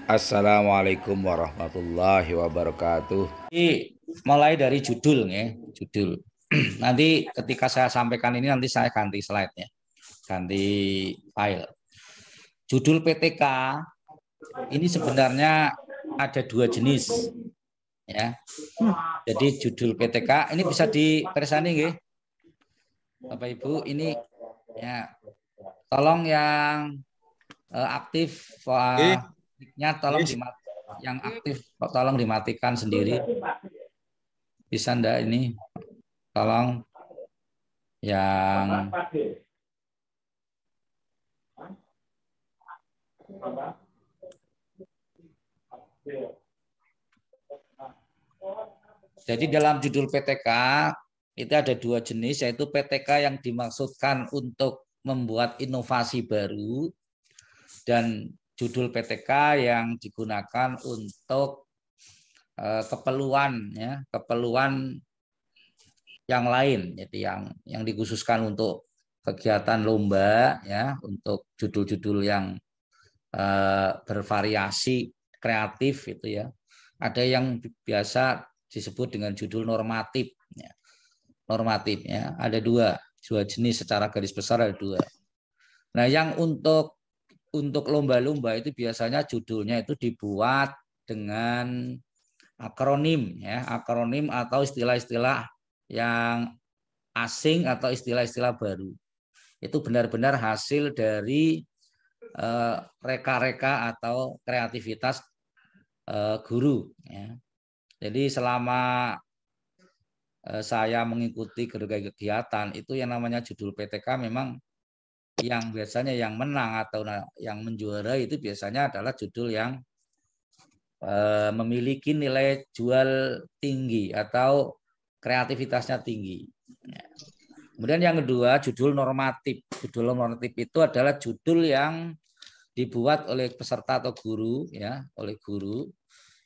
Assalamualaikum warahmatullahi wabarakatuh. Ini mulai dari judul ya, judul. Nanti ketika saya sampaikan ini nanti saya ganti slide-nya, ganti file. Judul PTK ini sebenarnya ada dua jenis ya. Jadi judul PTK ini bisa dipersani nggih. Bapak Ibu, ini ya tolong yang aktif mic-nya tolong yang aktif tolong dimatikan sendiri. Bisa ndak ini? Tolong yang jadi dalam judul PTK itu ada dua jenis, yaitu PTK yang dimaksudkan untuk membuat inovasi baru dan judul PTK yang digunakan untuk keperluan ya, keperluan yang lain, jadi yang dikhususkan untuk kegiatan lomba ya, untuk judul-judul yang bervariasi kreatif itu ya. Ada yang biasa disebut dengan judul normatif ya. Normatif ya, ada dua jenis secara garis besar ada dua. Nah, yang untuk lomba-lomba itu biasanya judulnya itu dibuat dengan akronim ya, akronim atau istilah-istilah yang asing atau istilah-istilah baru. Itu benar-benar hasil dari reka-reka atau kreativitas guru ya. Jadi selama saya mengikuti berbagai kegiatan itu yang namanya judul PTK memang yang biasanya yang menang atau yang menjuara itu biasanya adalah judul yang memiliki nilai jual tinggi atau kreativitasnya tinggi. Kemudian yang kedua judul normatif. Judul normatif itu adalah judul yang dibuat oleh peserta atau guru ya, oleh guru.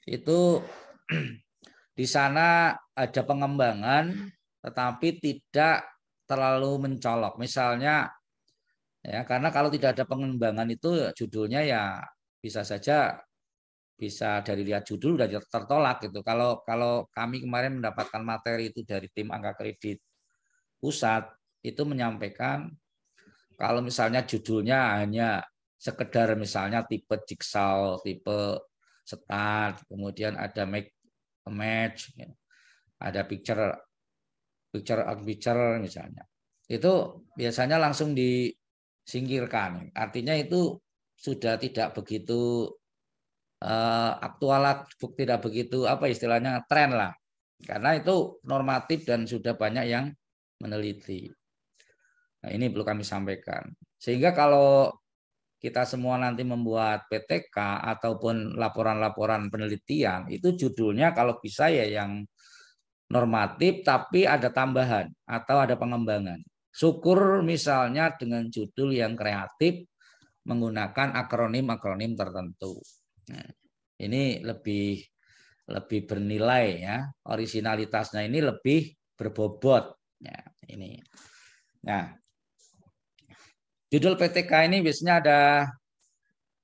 Itu di sana ada pengembangan tetapi tidak terlalu mencolok. Misalnya ya, karena kalau tidak ada pengembangan itu judulnya ya bisa saja bisa dari lihat judul udah tertolak gitu. Kalau kami kemarin mendapatkan materi itu dari tim angka kredit pusat itu menyampaikan kalau misalnya judulnya hanya sekedar misalnya tipe jigsaw, tipe start, kemudian ada make a match, ada picture misalnya. Itu biasanya langsung disingkirkan. Artinya itu sudah tidak begitu aktual, tidak begitu apa istilahnya tren lah. Karena itu normatif dan sudah banyak yang meneliti. Nah, ini perlu kami sampaikan. Sehingga kalau kita semua nanti membuat PTK ataupun laporan-laporan penelitian, itu judulnya kalau bisa ya yang normatif tapi ada tambahan atau ada pengembangan. Syukur misalnya dengan judul yang kreatif menggunakan akronim-akronim tertentu. Nah, ini lebih bernilai ya, originalitasnya ini lebih berbobot. Ya, ini. Nah, judul PTK ini biasanya ada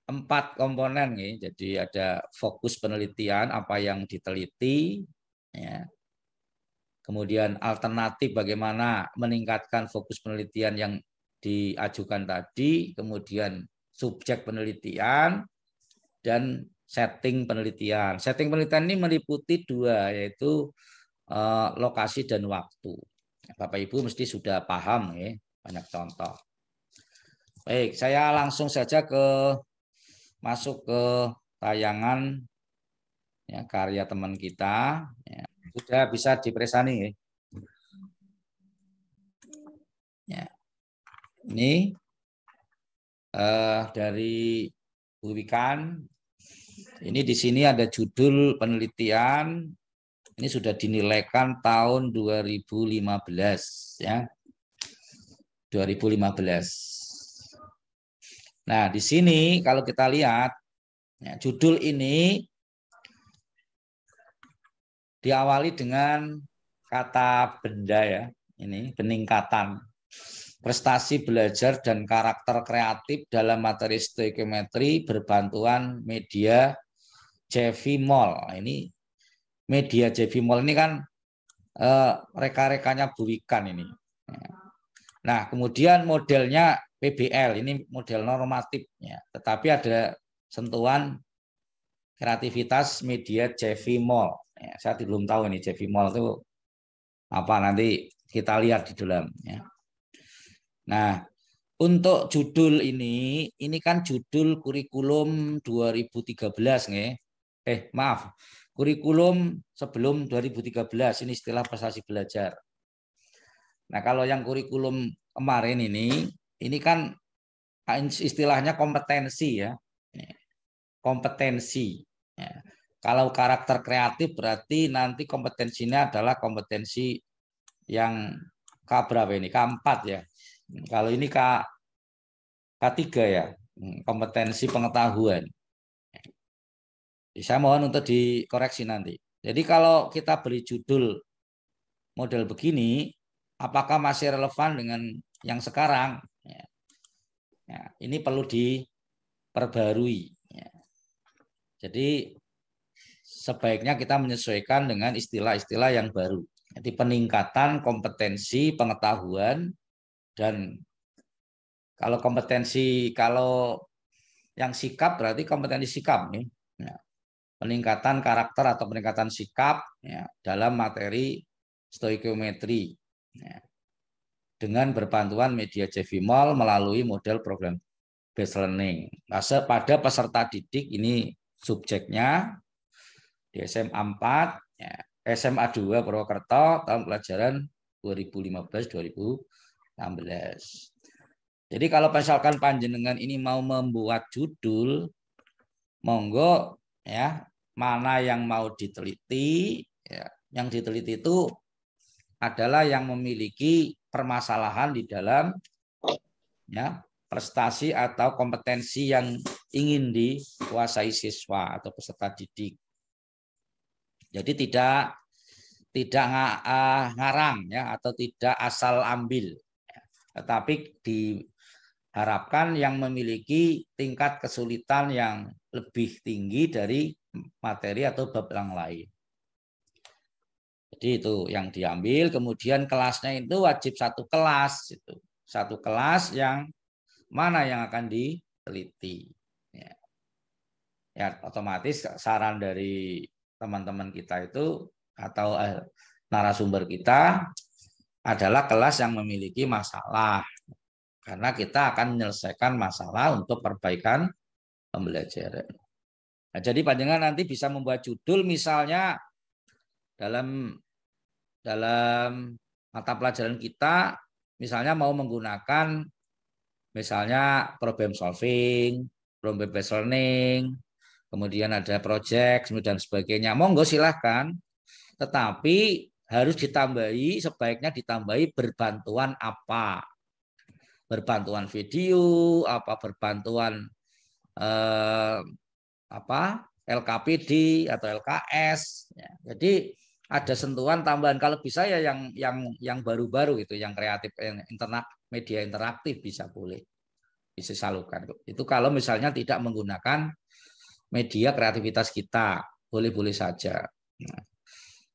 4 komponen ya. Jadi ada fokus penelitian, apa yang diteliti, ya. Kemudian alternatif bagaimana meningkatkan fokus penelitian yang diajukan tadi, kemudian subjek penelitian dan setting penelitian. Setting penelitian ini meliputi 2, yaitu lokasi dan waktu. Bapak Ibu mesti sudah paham ya, banyak contoh. Baik, saya langsung saja masuk ke tayangan ya, karya teman kita. Ya, sudah bisa dipresani ya. Ya. Ini dari Bu Wikan. Ini di sini ada judul penelitian. Ini sudah dinilaikan tahun 2015 ya. 2015. Nah, di sini kalau kita lihat ya, judul ini diawali dengan kata benda ya. Ini peningkatan prestasi belajar dan karakter kreatif dalam materi stoikiometri berbantuan media Jevimol. Ini media Jevimol ini kan reka-rekanya Buwikan ini. Nah, kemudian modelnya PBL, ini model normatif, ya. Tetapi ada sentuhan kreativitas media Jevimol. Ya, saya belum tahu ini Jevimol itu apa, nanti kita lihat di dalam. Ya. Nah, untuk judul ini kan judul kurikulum 2013, nggih. Maaf, kurikulum sebelum 2013, ini istilah prestasi belajar. Nah, kalau yang kurikulum kemarin ini kan istilahnya kompetensi, ya. Kompetensi. Ya. Kalau karakter kreatif berarti nanti kompetensinya adalah kompetensi yang K berapa ini? K4 ya. Kalau ini K3 ya, kompetensi pengetahuan. Saya mohon untuk dikoreksi nanti. Jadi kalau kita beri judul model begini, apakah masih relevan dengan yang sekarang? Ya, ini perlu diperbarui. Ya. Jadi sebaiknya kita menyesuaikan dengan istilah-istilah yang baru. Jadi peningkatan kompetensi pengetahuan, dan kalau kompetensi, kalau yang sikap berarti kompetensi sikap nih. Ya. Peningkatan karakter atau peningkatan sikap, ya, dalam materi stoikiometri, ya, dengan berbantuan media Jevimol melalui model program based learning. Pada peserta didik ini subjeknya di SMA 4, ya, SMA 2 Purwokerto tahun pelajaran 2015-2016. Jadi kalau misalkan panjenengan ini mau membuat judul, monggo ya, mana yang mau diteliti, ya. Yang diteliti itu adalah yang memiliki permasalahan di dalam, ya, prestasi atau kompetensi yang ingin dikuasai siswa atau peserta didik. Jadi tidak ngarang, ya, atau tidak asal ambil, ya. Tetapi diharapkan yang memiliki tingkat kesulitan yang lebih tinggi dari materi atau bab yang lain. Jadi itu yang diambil. Kemudian kelasnya itu wajib satu kelas, itu satu kelas yang mana yang akan diteliti. Ya, ya, otomatis saran dari teman-teman kita itu atau narasumber kita adalah kelas yang memiliki masalah, karena kita akan menyelesaikan masalah untuk perbaikan pembelajaran. Nah, jadi panjenengan nanti bisa membuat judul, misalnya dalam mata pelajaran kita, misalnya mau menggunakan misalnya problem solving, problem based learning, kemudian ada project dan sebagainya. Monggo silahkan, tetapi harus ditambahi, sebaiknya ditambahi berbantuan apa? Berbantuan video, apa berbantuan LKPD atau LKS. Ya. Jadi ada sentuhan tambahan, kalau bisa ya yang baru-baru itu, yang kreatif, yang media interaktif bisa boleh disalurkan. Itu kalau misalnya tidak menggunakan media kreativitas kita, boleh-boleh saja. Nah,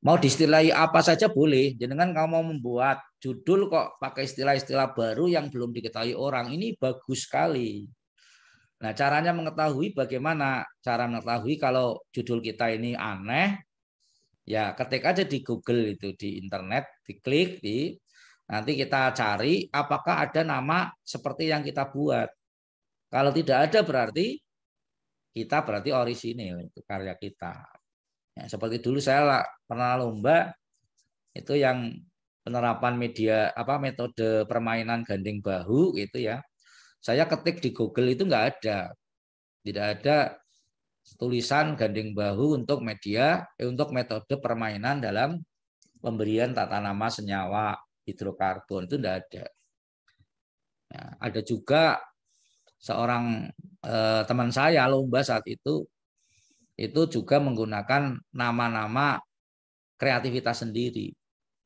mau diistilahi apa saja boleh. Jenengan kalau mau membuat judul kok pakai istilah-istilah baru yang belum diketahui orang, ini bagus sekali. Nah, caranya mengetahui bagaimana? Cara mengetahui kalau judul kita ini aneh, ya ketik aja di Google, itu di internet, diklik, nanti kita cari apakah ada nama seperti yang kita buat. Kalau tidak ada berarti kita orisinil, itu karya kita. Ya, seperti dulu saya pernah lomba itu yang penerapan metode permainan gandeng bahu gitu ya. Saya ketik di Google itu nggak ada, tidak ada tulisan gandeng bahu untuk untuk metode permainan dalam pemberian tata nama senyawa hidrokarbon, itu tidak ada. Nah, ada juga seorang teman saya lomba saat itu juga menggunakan nama-nama kreativitas sendiri,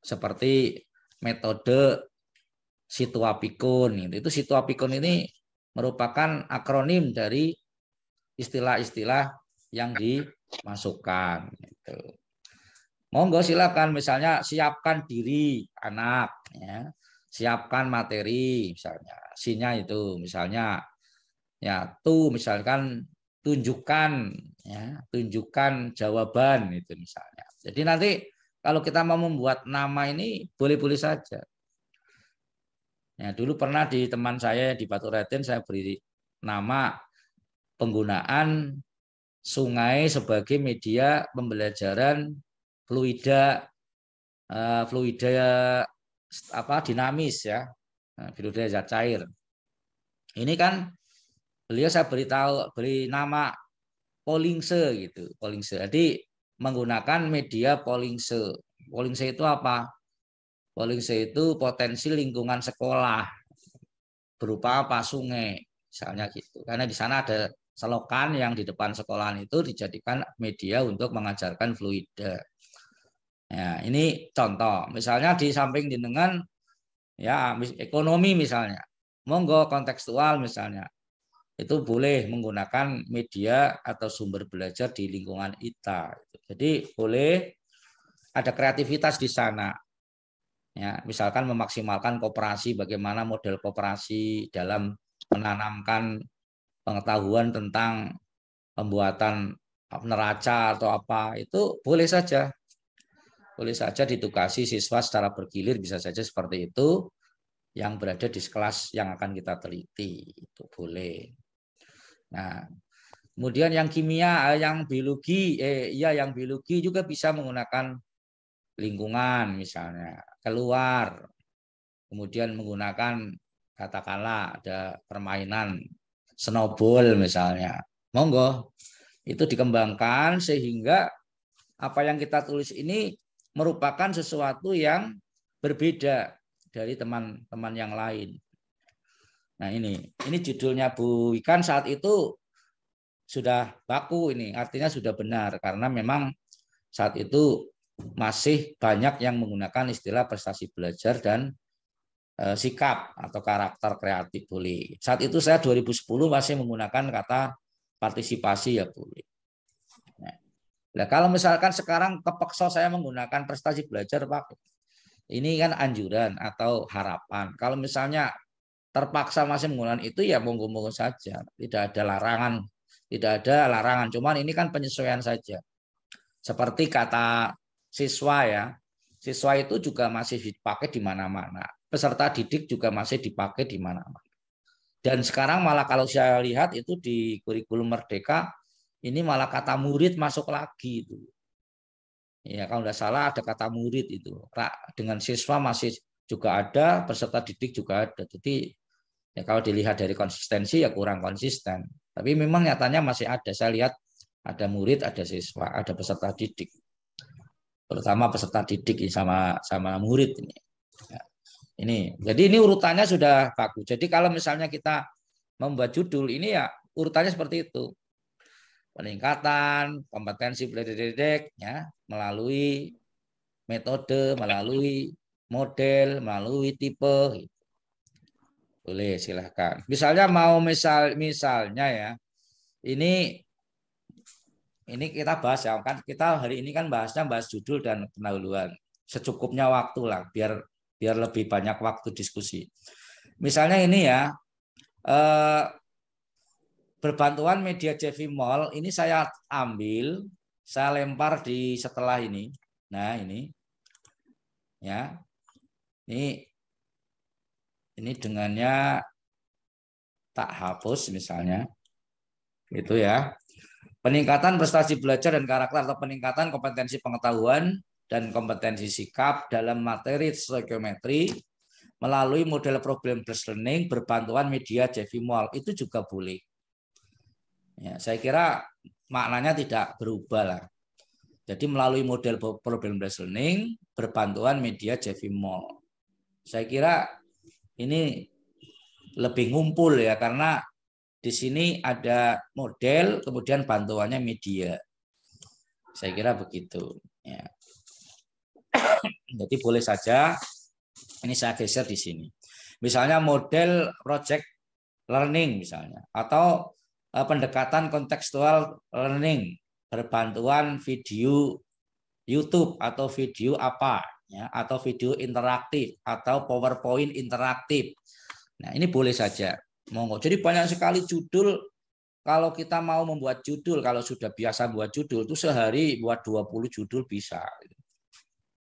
seperti metode situapikun. Itu situapikun ini merupakan akronim dari istilah-istilah yang masukan. Gitu. Monggo silakan, misalnya siapkan diri anak, ya. Siapkan materi, misalnya sinya itu, misalnya ya tuh misalkan tunjukkan, ya, tunjukkan jawaban itu misalnya. Jadi nanti kalau kita mau membuat nama ini boleh-boleh saja. Ya, dulu pernah di teman saya di Batu Raden saya beri nama penggunaan sungai sebagai media pembelajaran fluida fluida dinamis, ya, fluida zat cair. Ini kan beliau saya beri nama Polingse gitu, Polingse. Jadi menggunakan media Polingse. Polingse itu apa? Polingse itu potensi lingkungan sekolah berupa apa? Sungai, misalnya gitu. Karena di sana ada selokan yang di depan sekolahan itu dijadikan media untuk mengajarkan fluida. Ya, ini contoh. Misalnya di samping dengan ya ekonomi misalnya, monggo kontekstual misalnya, itu boleh menggunakan media atau sumber belajar di lingkungan ITA. Jadi boleh ada kreativitas di sana. Ya, misalkan memaksimalkan koperasi, bagaimana model koperasi dalam menanamkan pengetahuan tentang pembuatan neraca atau apa, itu boleh saja. Boleh saja ditugasi siswa secara bergilir, bisa saja seperti itu, yang berada di kelas yang akan kita teliti, itu boleh. Nah, kemudian yang kimia, yang biologi, yang biologi juga bisa menggunakan lingkungan misalnya, keluar, kemudian menggunakan katakanlah ada permainan snowball misalnya. Monggo, itu dikembangkan sehingga apa yang kita tulis ini merupakan sesuatu yang berbeda dari teman-teman yang lain. Nah ini judulnya Bu Ikan saat itu sudah baku ini, artinya sudah benar karena memang saat itu masih banyak yang menggunakan istilah prestasi belajar dan sikap atau karakter kreatif boleh. Saat itu saya 2010 masih menggunakan kata partisipasi ya boleh. Nah, kalau misalkan sekarang kepeksa saya menggunakan prestasi belajar Pak, ini kan anjuran atau harapan. Kalau misalnya terpaksa masih menggunakan itu ya monggo-monggo saja, tidak ada larangan, tidak ada larangan. Cuman ini kan penyesuaian saja. Seperti kata siswa ya, siswa itu juga masih dipakai di mana-mana. Peserta didik juga masih dipakai di mana-mana. Dan sekarang malah kalau saya lihat itu di kurikulum Merdeka ini malah kata murid masuk lagi itu. Ya kalau tidak salah ada kata murid itu. Dengan siswa masih juga ada, peserta didik juga ada. Jadi ya kalau dilihat dari konsistensi ya kurang konsisten. Tapi memang nyatanya masih ada. Saya lihat ada murid, ada siswa, ada peserta didik. Terutama peserta didik sama murid ini. Ya. Jadi ini urutannya sudah bagus. Jadi kalau misalnya kita membuat judul ini ya urutannya seperti itu. Peningkatan kompetensi belajar didik ya melalui metode, melalui model, melalui tipe. Boleh silahkan. Misalnya mau misalnya ya ini kita bahas ya kan kita hari ini kan bahas judul dan pendahuluan. Secukupnya waktu lah biar lebih banyak waktu diskusi. Misalnya ini ya berbantuan media Jevimol ini saya ambil, saya lempar di setelah ini. Nah, ini ya. Ini dengannya tak hapus misalnya. Itu ya. Peningkatan prestasi belajar dan karakter atau peningkatan kompetensi pengetahuan dan kompetensi sikap dalam materi psikometri melalui model problem based learning berbantuan media Jevimol itu juga boleh. Ya, saya kira maknanya tidak berubah lah. Jadi melalui model problem based learning berbantuan media Jevimol. Saya kira ini lebih ngumpul ya karena di sini ada model kemudian bantuannya media. Saya kira begitu. Ya. Jadi boleh saja ini saya geser di sini. Misalnya model project learning misalnya atau pendekatan kontekstual learning berbantuan video YouTube atau video apa, ya, atau video interaktif atau PowerPoint interaktif. Nah, ini boleh saja. Monggo. Jadi banyak sekali judul. Kalau kita mau membuat judul, kalau sudah biasa buat judul itu sehari buat 20 judul bisa.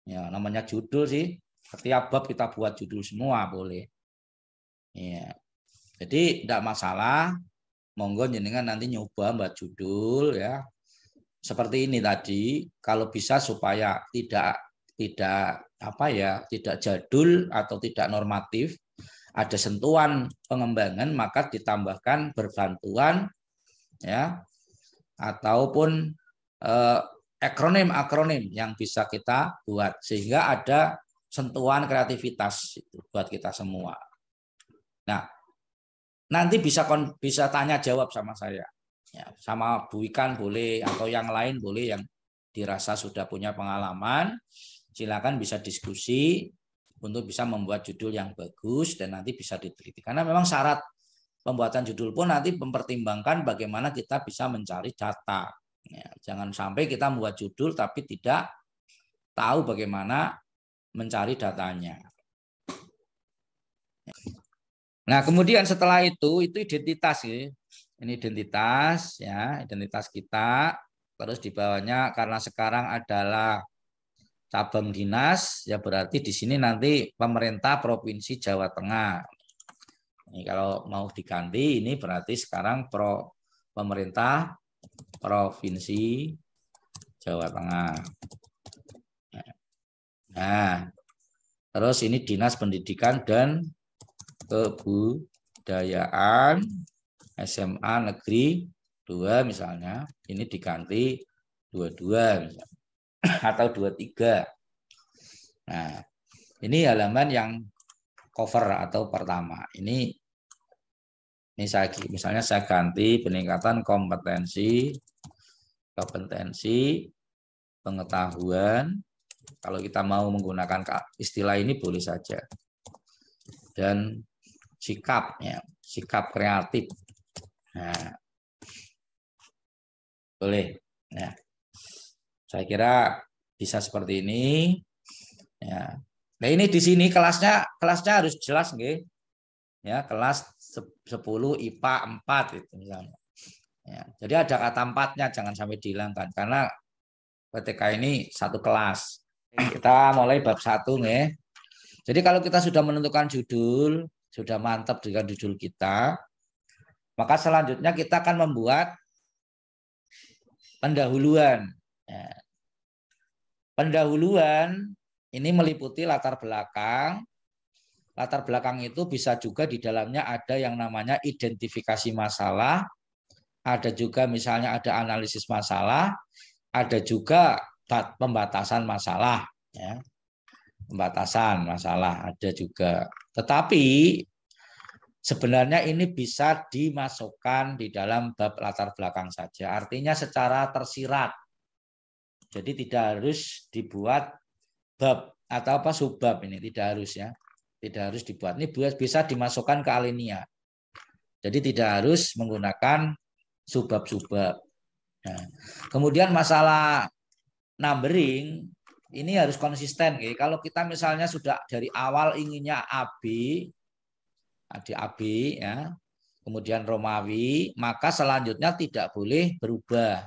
Ya, namanya judul sih. Setiap bab kita buat judul semua boleh. Ya. Jadi tidak masalah. Monggo jenengan nanti nyoba buat judul ya. Seperti ini tadi, kalau bisa supaya tidak jadul atau tidak normatif, ada sentuhan pengembangan, maka ditambahkan berbantuan ya, ataupun akronim yang bisa kita buat sehingga ada sentuhan kreativitas itu buat kita semua. Nah, nanti bisa tanya jawab sama saya, ya, sama Bu Ikan boleh atau yang lain boleh yang dirasa sudah punya pengalaman, silakan bisa diskusi untuk bisa membuat judul yang bagus dan nanti bisa diteliti. Karena memang syarat pembuatan judul pun nanti mempertimbangkan bagaimana kita bisa mencari data. Ya, jangan sampai kita membuat judul tapi tidak tahu bagaimana mencari datanya. Nah, kemudian setelah itu identitas ya. Ini identitas ya, identitas kita. Terus di bawahnya karena sekarang adalah cabang dinas ya berarti di sini nanti pemerintah Provinsi Jawa Tengah. Ini kalau mau diganti ini berarti sekarang pemerintah Provinsi Jawa Tengah. Nah, terus ini Dinas Pendidikan dan Kebudayaan SMA Negeri 2 misalnya, ini diganti 22 misalnya, atau 23. Nah, ini halaman yang cover atau pertama. Ini misalnya saya ganti peningkatan kompetensi pengetahuan. Kalau kita mau menggunakan istilah ini boleh saja. Dan sikapnya, sikap kreatif. Nah, boleh. Ya. Saya kira bisa seperti ini. Ya. Nah, ini di sini kelasnya harus jelas nggih. Ya, kelas 10 IPA 4 itu misalnya. Ya, jadi ada kata 4-nya jangan sampai dihilangkan karena PTK ini satu kelas. Kita mulai bab 1 nggih. Jadi kalau kita sudah menentukan judul, sudah mantap dengan judul kita, maka selanjutnya kita akan membuat pendahuluan. Ya. Pendahuluan ini meliputi latar belakang. Latar belakang itu bisa juga di dalamnya ada yang namanya identifikasi masalah, ada juga misalnya ada analisis masalah, ada juga pembatasan masalah. Ya. Pembatasan masalah ada juga. Tetapi sebenarnya ini bisa dimasukkan di dalam bab latar belakang saja. Artinya secara tersirat. Jadi tidak harus dibuat bab atau subbab ini, tidak harus ya. Tidak harus dibuat. Ini bisa dimasukkan ke alinea. Jadi tidak harus menggunakan subbab-subbab. Nah, kemudian masalah numbering ini harus konsisten. Kalau kita misalnya sudah dari awal inginnya AB ya, kemudian Romawi, maka selanjutnya tidak boleh berubah.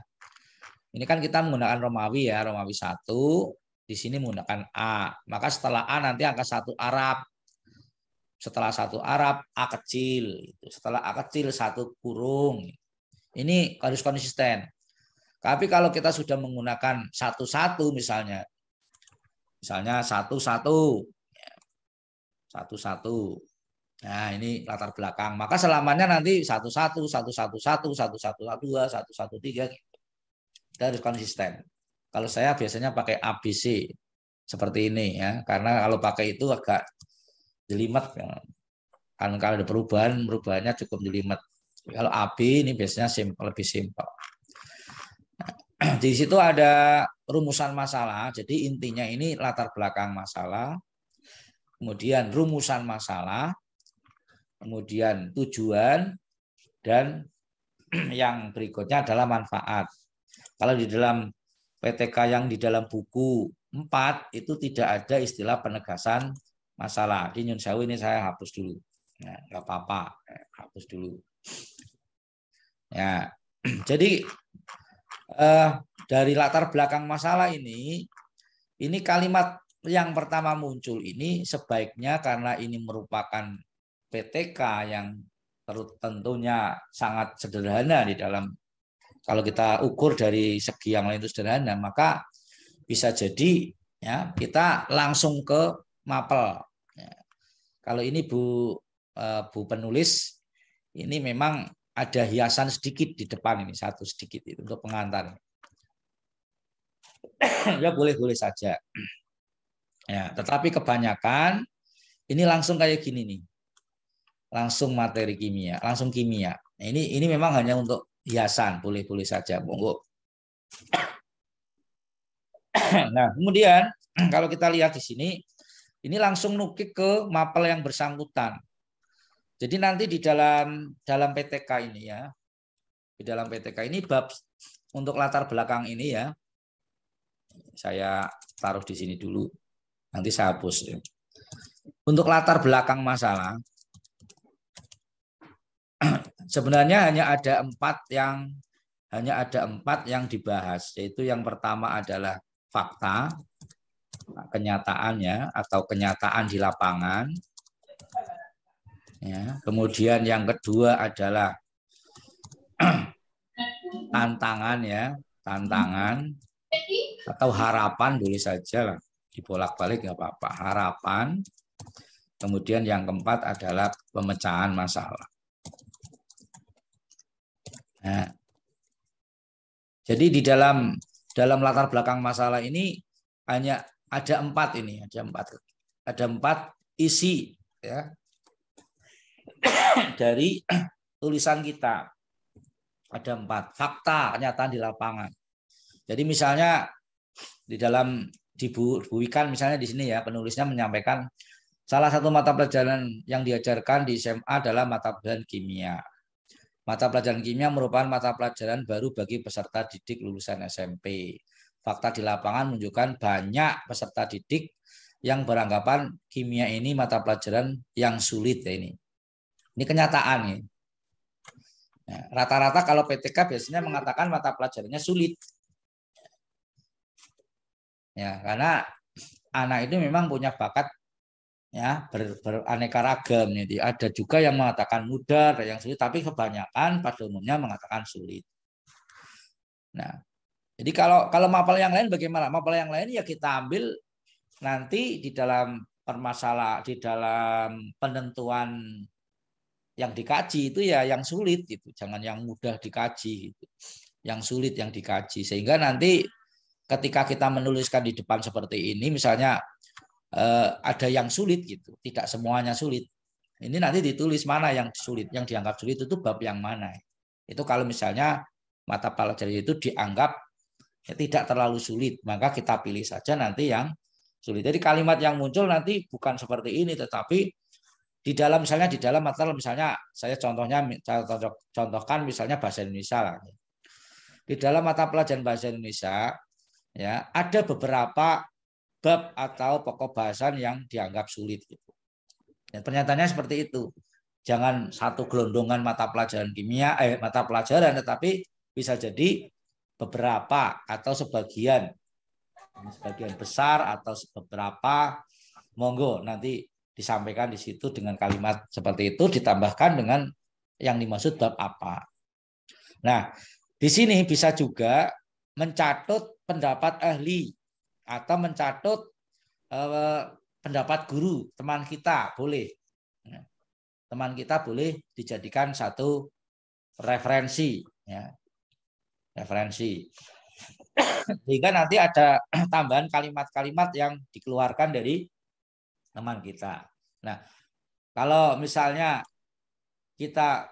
Ini kan kita menggunakan Romawi ya, Romawi 1, di sini menggunakan A. Maka setelah A nanti angka 1 Arab. Setelah 1 Arab, A kecil. Setelah A kecil, 1 kurung. Ini harus konsisten. Tapi kalau kita sudah menggunakan 1-1 misalnya 1-1. Nah, ini latar belakang. Maka selamanya nanti 1-1, 1-1-1, 1-1-2, 1-1-3. Kita harus konsisten. Kalau saya biasanya pakai ABC seperti ini ya, karena kalau pakai itu agak jelimet. Kan kalau ada perubahannya cukup jelimet. Kalau AB ini biasanya lebih simpel. Di situ ada rumusan masalah. Jadi intinya ini latar belakang masalah, kemudian rumusan masalah, kemudian tujuan, dan yang berikutnya adalah manfaat. Kalau di dalam PTK yang di dalam buku 4 itu tidak ada istilah penegasan masalah. Di Nyun Sewu ini saya hapus dulu. Nah, nggak apa-apa, hapus dulu. Ya, jadi dari latar belakang masalah ini kalimat yang pertama muncul ini sebaiknya karena ini merupakan PTK yang tentunya sangat sederhana di dalam, kalau kita ukur dari segi yang lain itu sederhana, maka bisa jadi ya kita langsung ke mapel. Ya. Kalau ini Bu penulis, ini memang ada hiasan sedikit di depan ini, satu sedikit itu untuk pengantar. Ya boleh-boleh saja. Ya, tetapi kebanyakan ini langsung kayak gini nih. Langsung materi kimia, langsung kimia. Nah, ini memang hanya untuk hiasan, boleh-boleh saja, monggo. Nah, kemudian kalau kita lihat di sini, ini langsung nukik ke mapel yang bersangkutan. Jadi nanti di dalam PTK ini ya, di dalam PTK ini bab untuk latar belakang ini ya, saya taruh di sini dulu, nanti saya hapus. Ya. Untuk latar belakang masalah, sebenarnya hanya ada empat yang dibahas, yaitu yang pertama adalah fakta, kenyataannya atau kenyataan di lapangan. Ya, kemudian yang kedua adalah tantangan ya, tantangan atau harapan boleh saja lah, dibolak-balik nggak apa-apa, harapan. Kemudian yang keempat adalah pemecahan masalah. Nah, jadi di dalam latar belakang masalah ini hanya ada empat ini, ada empat isi ya dari tulisan kita. Ada empat fakta kenyataan di lapangan. Jadi misalnya di dalam dibuikan misalnya di sini ya penulisnya menyampaikan salah satu mata pelajaran yang diajarkan di SMA adalah mata pelajaran kimia. Mata pelajaran kimia merupakan mata pelajaran baru bagi peserta didik lulusan SMP. Fakta di lapangan menunjukkan banyak peserta didik yang beranggapan kimia ini mata pelajaran yang sulit ya ini. Ini kenyataan ya. Rata-rata kalau PTK biasanya mengatakan mata pelajarannya sulit. Ya, karena anak itu memang punya bakat ya beraneka ragam. Jadi ada juga yang mengatakan mudah, ada yang sulit, tapi kebanyakan pada umumnya mengatakan sulit. Nah, jadi kalau mapel yang lain bagaimana? Mapel yang lain ya kita ambil nanti di dalam di dalam penentuan yang dikaji itu ya yang sulit gitu, jangan yang mudah dikaji gitu. Yang sulit yang dikaji sehingga nanti ketika kita menuliskan di depan seperti ini misalnya ada yang sulit gitu, tidak semuanya sulit. Ini nanti ditulis mana yang sulit, yang dianggap sulit itu bab yang mana. Itu kalau misalnya mata pelajaran itu dianggap ya, tidak terlalu sulit, maka kita pilih saja nanti yang sulit. Jadi kalimat yang muncul nanti bukan seperti ini, tetapi di dalam misalnya di dalam materi misalnya saya contohkan misalnya bahasa Indonesia lah. Di dalam mata pelajaran bahasa Indonesia ya ada beberapa bab atau pokok bahasan yang dianggap sulit gitu. Dan pernyataannya seperti itu. Jangan satu gelondongan mata pelajaran kimia mata pelajaran, tetapi bisa jadi beberapa atau sebagian besar atau beberapa, monggo nanti disampaikan di situ dengan kalimat seperti itu ditambahkan dengan yang dimaksud bab apa. Nah, di sini bisa juga mencatut pendapat ahli atau mencatut pendapat guru teman kita boleh. Teman kita boleh dijadikan satu referensi ya. Referensi. Sehingga nanti ada tambahan kalimat-kalimat yang dikeluarkan dari teman kita. Nah, kalau misalnya kita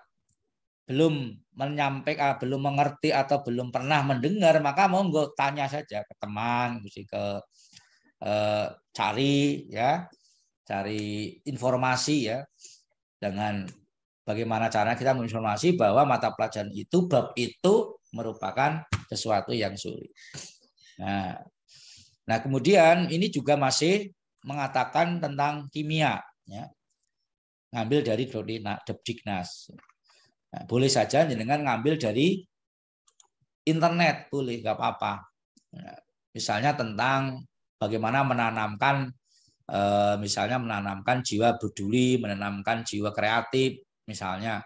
belum menyampaikan, belum mengerti atau belum pernah mendengar, maka monggo tanya saja ke teman, mesti ke cari informasi ya, dengan bagaimana cara kita menginformasi bahwa mata pelajaran itu bab itu merupakan sesuatu yang sulit. Nah, kemudian ini juga masih mengatakan tentang kimia, ya. Ngambil dari Depdiknas. Nah, boleh saja dengan ngambil dari internet, boleh, nggak apa-apa. Nah, misalnya tentang bagaimana menanamkan, misalnya menanamkan jiwa peduli, menanamkan jiwa kreatif, misalnya.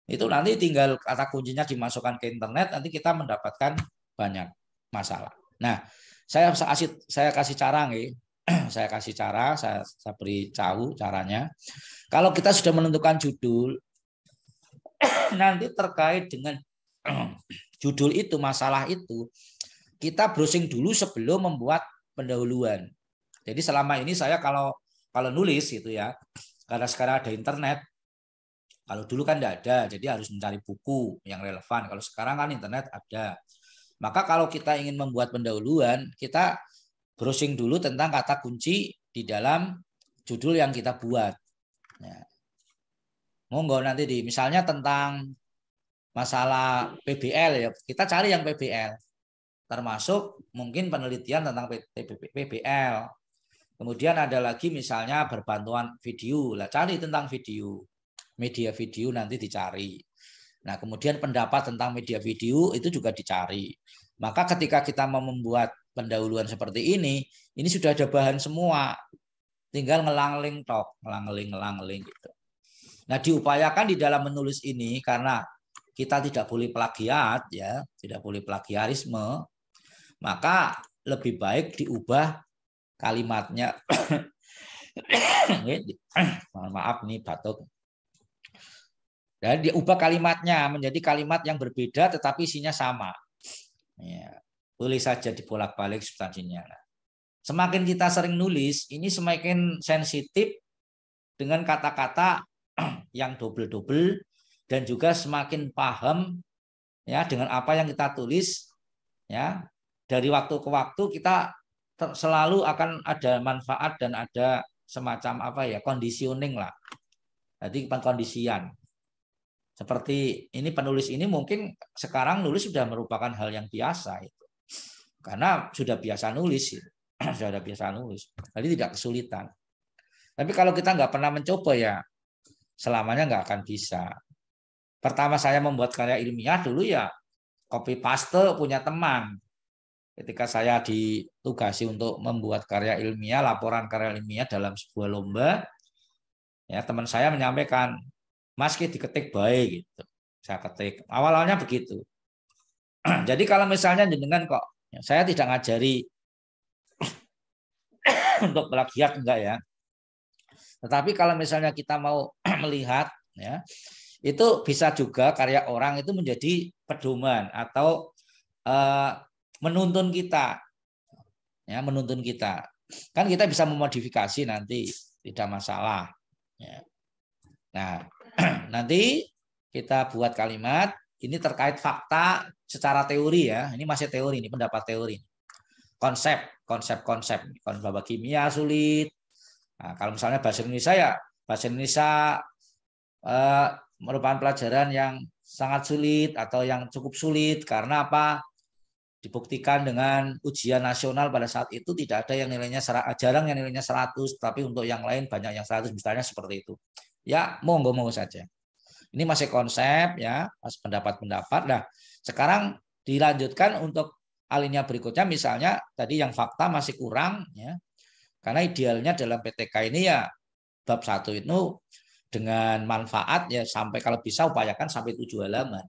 Itu nanti tinggal kata kuncinya dimasukkan ke internet, nanti kita mendapatkan banyak masalah. Nah, saya kasih cara nih. Saya kasih cara, saya beri tahu caranya. Kalau kita sudah menentukan judul, nanti terkait dengan judul itu, masalah itu, kita browsing dulu sebelum membuat pendahuluan. Jadi selama ini saya kalau nulis gitu ya, karena sekarang ada internet. Kalau dulu kan tidak ada, jadi harus mencari buku yang relevan. Kalau sekarang kan internet ada. Maka kalau kita ingin membuat pendahuluan, kita browsing dulu tentang kata kunci di dalam judul yang kita buat. Ya. Monggo nanti misalnya tentang masalah PBL ya, kita cari yang PBL. Termasuk mungkin penelitian tentang PBL. Kemudian ada lagi misalnya berbantuan video, lah cari tentang video. Media video nanti dicari. Nah, kemudian pendapat tentang media video itu juga dicari. Maka ketika kita mau membuat pendahuluan seperti ini sudah ada bahan semua. Tinggal ngelang-ling tok, ngelang-ling gitu. Nah, diupayakan di dalam menulis ini karena kita tidak boleh plagiat ya, tidak boleh plagiarisme. Maka lebih baik diubah kalimatnya. Mohon maaf nih batuk. Dan diubah kalimatnya menjadi kalimat yang berbeda tetapi isinya sama. Ya, boleh saja dibolak-balik substansinya. Semakin kita sering nulis, ini semakin sensitif dengan kata-kata yang double-double dan juga semakin paham ya dengan apa yang kita tulis ya. Dari waktu ke waktu kita selalu akan ada manfaat dan ada semacam conditioning lah. Jadi pengkondisian. Seperti ini penulis ini mungkin sekarang nulis sudah merupakan hal yang biasa itu. Karena sudah biasa nulis gitu. Sudah biasa nulis. Jadi tidak kesulitan. Tapi kalau kita nggak pernah mencoba ya selamanya nggak akan bisa. Pertama saya membuat karya ilmiah dulu ya copy paste punya teman. Ketika saya ditugasi untuk membuat karya ilmiah, laporan karya ilmiah dalam sebuah lomba, ya teman saya menyampaikan, Mas ki diketik baik gitu. Saya ketik. Awalnya begitu. Jadi kalau misalnya dengan kok saya tidak ngajari untuk plagiat enggak ya. Tetapi kalau misalnya kita mau melihat ya, itu bisa juga karya orang itu menjadi pedoman atau menuntun kita. Ya, menuntun kita. Kan kita bisa memodifikasi nanti, tidak masalah. Ya. Nah, nanti kita buat kalimat ini terkait fakta secara teori ya. Ini masih teori, ini pendapat teori. Konsep bahwa kimia sulit. Nah, kalau misalnya bahasa Indonesia ya bahasa Indonesia merupakan pelajaran yang sangat sulit atau yang cukup sulit karena apa? Dibuktikan dengan ujian nasional pada saat itu tidak ada yang nilainya jarang yang nilainya 100, tapi untuk yang lain banyak yang 100 misalnya seperti itu. Ya, monggo saja. Ini masih konsep ya, pendapat-pendapat. Nah, sekarang dilanjutkan untuk alinea berikutnya misalnya tadi yang fakta masih kurang ya. Karena idealnya dalam PTK ini ya bab 1 itu dengan manfaat ya sampai kalau bisa upayakan sampai 7 halaman.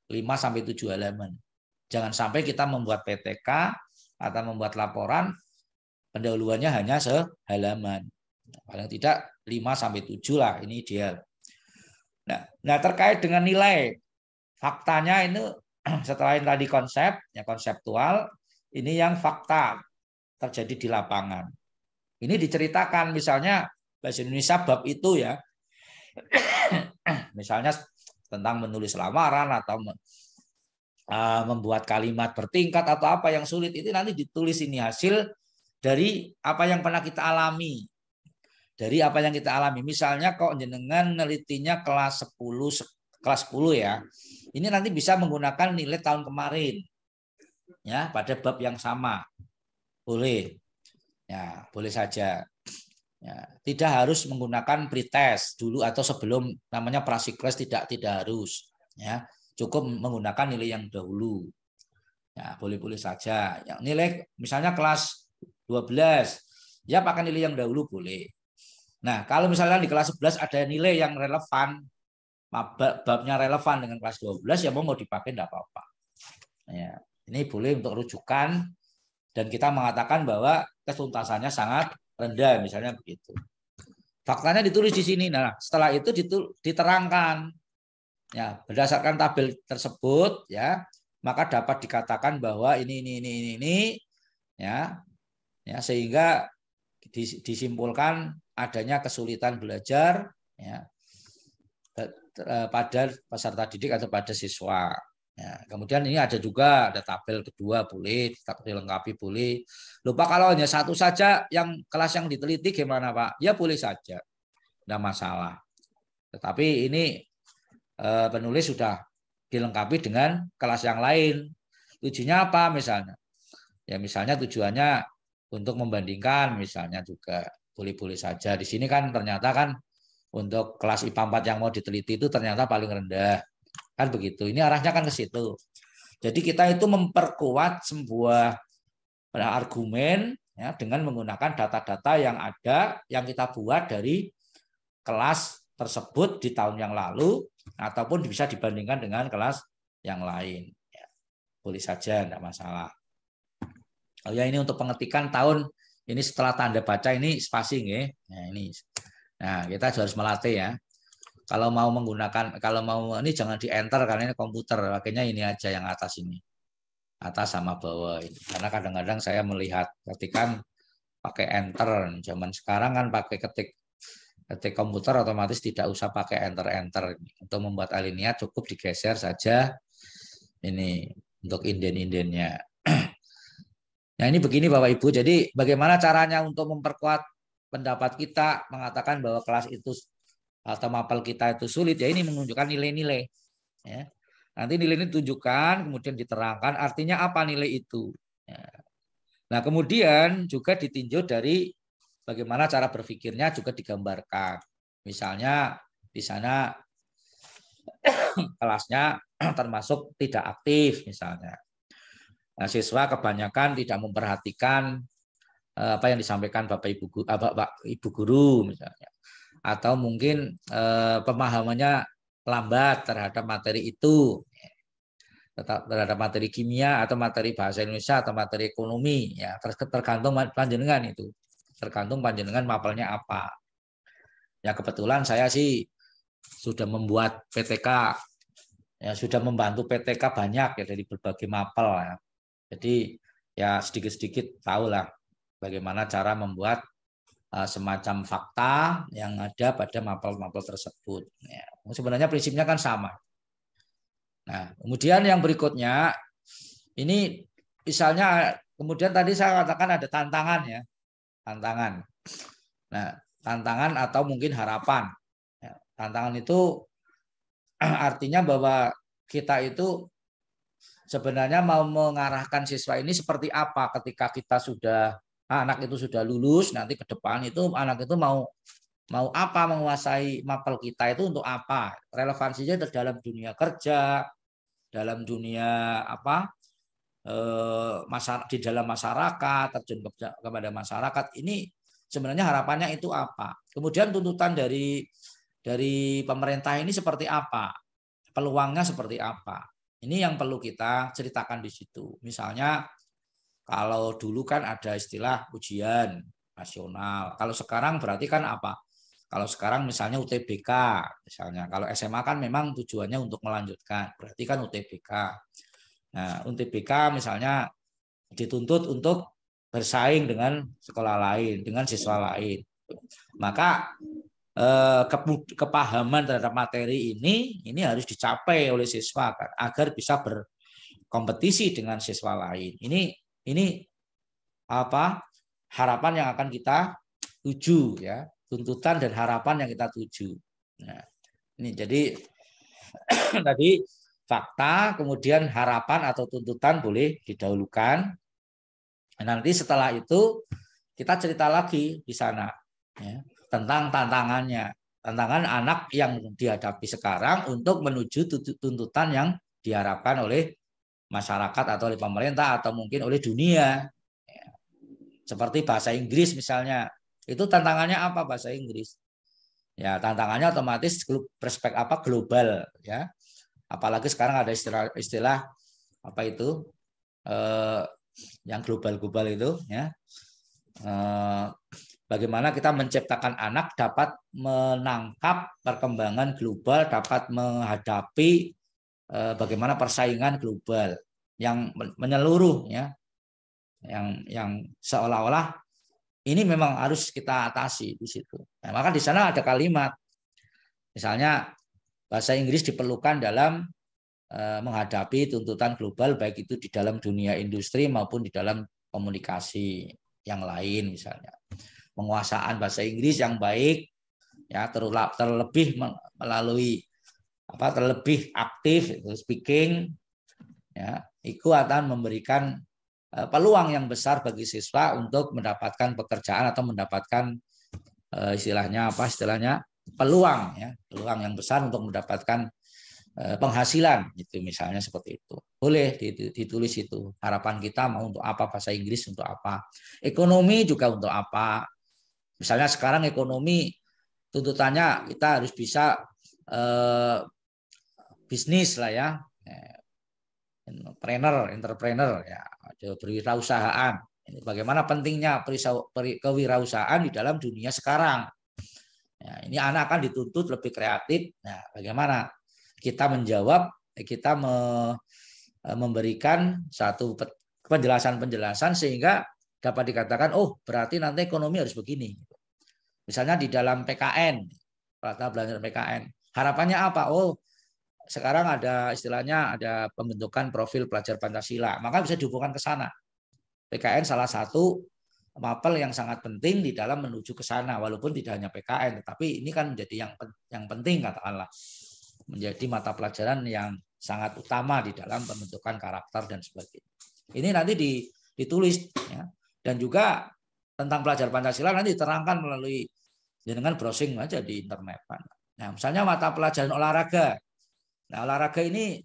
5 sampai 7 halaman. Jangan sampai kita membuat PTK atau membuat laporan pendahuluannya hanya sehalaman. Paling tidak 5 sampai 7 lah, ini ideal. Nah, terkait dengan nilai faktanya ini setelah tadi konsep, ya konseptual, ini yang fakta terjadi di lapangan. Ini diceritakan misalnya bahasa Indonesia bab itu ya. Misalnya tentang menulis lamaran atau membuat kalimat bertingkat atau apa yang sulit itu nanti ditulis ini hasil dari apa yang pernah kita alami. Dari apa yang kita alami. Misalnya kok jenengan nelitinya kelas 10 ya. Ini nanti bisa menggunakan nilai tahun kemarin. ya pada bab yang sama. Boleh. Ya, boleh saja. Ya, tidak harus menggunakan pretest dulu atau sebelum namanya prasikles, tidak harus. Ya, cukup menggunakan nilai yang dahulu. Ya, boleh-boleh saja. Yang nilai misalnya kelas 12, ya pakai nilai yang dahulu boleh. Nah, kalau misalnya di kelas 11 ada nilai yang relevan, babnya relevan dengan kelas 12, ya mau dipakai tidak apa-apa. Ya, ini boleh untuk rujukan dan kita mengatakan bahwa ketuntasannya sangat rendah, misalnya begitu. Faktanya ditulis di sini. Nah, setelah itu diterangkan, ya berdasarkan tabel tersebut, ya maka dapat dikatakan bahwa ini, ya, sehingga disimpulkan adanya kesulitan belajar, ya, pada peserta didik atau pada siswa. Ya, kemudian ini ada juga tabel kedua boleh, dilengkapi boleh. Lupa kalau hanya satu saja yang kelas yang diteliti gimana Pak? Ya boleh saja, tidak masalah. Tetapi ini penulis sudah dilengkapi dengan kelas yang lain. Tujuannya apa misalnya? Ya misalnya tujuannya untuk membandingkan misalnya juga boleh-boleh saja. Di sini kan ternyata kan untuk kelas IPA 4 yang mau diteliti itu ternyata paling rendah. Kan begitu. Ini arahnya kan ke situ. Jadi kita itu memperkuat sebuah argumen, ya, dengan menggunakan data-data yang ada yang kita buat dari kelas tersebut di tahun yang lalu ataupun bisa dibandingkan dengan kelas yang lain. Ya, boleh saja, tidak masalah. Oh ya, ini untuk pengetikan tahun ini setelah tanda baca ini spacing ya. Nah, ini. Nah, kita harus melatih ya. Kalau mau menggunakan, kalau mau ini jangan di enter karena ini komputer, makanya ini aja yang atas ini, atas sama bawah ini. Karena kadang-kadang saya melihat ketikan pakai enter, zaman sekarang kan pakai ketik komputer otomatis tidak usah pakai enter. Untuk membuat alinea cukup digeser saja ini untuk inden-indennya. Nah ini begini Bapak Ibu, jadi bagaimana caranya untuk memperkuat pendapat kita mengatakan bahwa kelas itu atau mapel kita itu sulit, ya ini menunjukkan nilai-nilai. Ya. Nanti nilai ini ditunjukkan, kemudian diterangkan artinya apa nilai itu. Ya. Nah kemudian juga ditinjau dari bagaimana cara berpikirnya juga digambarkan. Misalnya di sana kelasnya termasuk tidak aktif misalnya. Nah, siswa kebanyakan tidak memperhatikan apa yang disampaikan Bapak Ibu guru misalnya. Atau mungkin pemahamannya lambat terhadap materi itu, terhadap materi kimia atau materi bahasa Indonesia atau materi ekonomi, ya tergantung panjenengan itu, tergantung panjenengan mapelnya apa. Ya kebetulan saya sih sudah membuat PTK, ya sudah membantu PTK banyak ya dari berbagai mapel ya. Jadi ya sedikit-sedikit tahulah bagaimana cara membuat semacam fakta yang ada pada mapel-mapel tersebut. Ya, sebenarnya prinsipnya kan sama. Nah, kemudian yang berikutnya ini misalnya kemudian tadi saya katakan ada tantangan ya, tantangan. Nah, tantangan atau mungkin harapan. Ya, tantangan itu artinya bahwa kita itu sebenarnya mau mengarahkan siswa ini seperti apa ketika kita sudah anak itu sudah lulus, nanti ke depan itu anak itu mau apa menguasai mapel kita itu untuk apa? Relevansinya dalam dunia kerja, dalam dunia apa? Di dalam masyarakat, terjun kepada masyarakat. Ini sebenarnya harapannya itu apa? Kemudian tuntutan dari pemerintah ini seperti apa? Peluangnya seperti apa? Ini yang perlu kita ceritakan di situ. Misalnya kalau dulu kan ada istilah ujian nasional. Kalau sekarang berarti kan apa? Kalau sekarang misalnya UTBK, misalnya. Kalau SMA kan memang tujuannya untuk melanjutkan. Berarti kan UTBK. Nah, UTBK misalnya dituntut untuk bersaing dengan sekolah lain, dengan siswa lain. Maka kepahaman terhadap materi ini harus dicapai oleh siswa kan, agar bisa berkompetisi dengan siswa lain. Ini apa harapan yang akan kita tuju ya, tuntutan dan harapan yang kita tuju. Nah, ini jadi tadi fakta, kemudian harapan atau tuntutan boleh didahulukan. Nanti setelah itu kita cerita lagi di sana ya, tentang tantangannya. Tantangan anak yang dihadapi sekarang untuk menuju tuntutan yang diharapkan oleh masyarakat atau oleh pemerintah atau mungkin oleh dunia. Ya. Seperti bahasa Inggris misalnya. Itu tantangannya apa bahasa Inggris? Ya, tantangannya otomatis perspektif global ya. Apalagi sekarang ada istilah apa itu yang global itu ya. Bagaimana kita menciptakan anak dapat menangkap perkembangan global, dapat menghadapi bagaimana persaingan global yang menyeluruh ya, yang seolah-olah ini memang harus kita atasi di situ. Nah, maka di sana ada kalimat, misalnya bahasa Inggris diperlukan dalam menghadapi tuntutan global, baik itu di dalam dunia industri maupun di dalam komunikasi yang lain, misalnya penguasaan bahasa Inggris yang baik, ya terlebih melalui terlebih aktif speaking, ya itu akan memberikan peluang yang besar bagi siswa untuk mendapatkan pekerjaan atau mendapatkan istilahnya peluang yang besar untuk mendapatkan penghasilan itu misalnya seperti itu. Boleh ditulis itu. Harapan kita mau untuk apa, bahasa Inggris untuk apa, ekonomi juga untuk apa. Misalnya sekarang ekonomi tuntutannya kita harus bisa bisnis lah ya. Entrepreneur ya, berwirausahaan. Ini bagaimana pentingnya kewirausahaan di dalam dunia sekarang. Ya, ini anak akan dituntut lebih kreatif. Nah, bagaimana kita menjawab, kita memberikan satu penjelasan-penjelasan sehingga dapat dikatakan, oh berarti nanti ekonomi harus begini. Misalnya di dalam PKN, belajar PKN, harapannya apa? Oh sekarang ada istilahnya ada pembentukan profil pelajar Pancasila, maka bisa dihubungkan ke sana. PKN salah satu mapel yang sangat penting di dalam menuju ke sana, walaupun tidak hanya PKN, tetapi ini kan menjadi yang penting katakanlah, menjadi mata pelajaran yang sangat utama di dalam pembentukan karakter dan sebagainya. Ini nanti ditulis ya. Dan juga tentang pelajar Pancasila nanti diterangkan melalui dengan browsing aja di internet. Nah, misalnya mata pelajaran olahraga. Nah, olahraga ini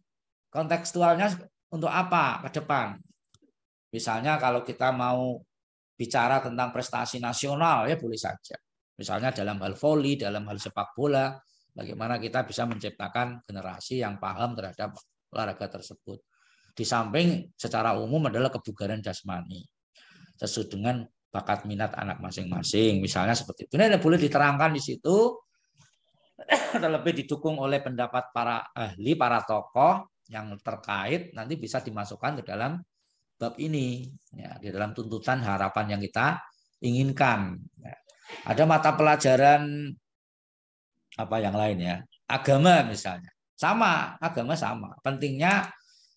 kontekstualnya untuk apa ke depan? Misalnya kalau kita mau bicara tentang prestasi nasional ya boleh saja. Misalnya dalam hal voli, dalam hal sepak bola, bagaimana kita bisa menciptakan generasi yang paham terhadap olahraga tersebut. Di samping secara umum adalah kebugaran jasmani. Sesuai dengan bakat minat anak masing-masing. Misalnya seperti itu. Ini boleh diterangkan di situ. Terlebih didukung oleh pendapat para ahli, para tokoh yang terkait, nanti bisa dimasukkan ke dalam bab ini, ya, di dalam tuntutan harapan yang kita inginkan. Ya. Ada mata pelajaran apa yang lain ya, agama misalnya, agama sama. Pentingnya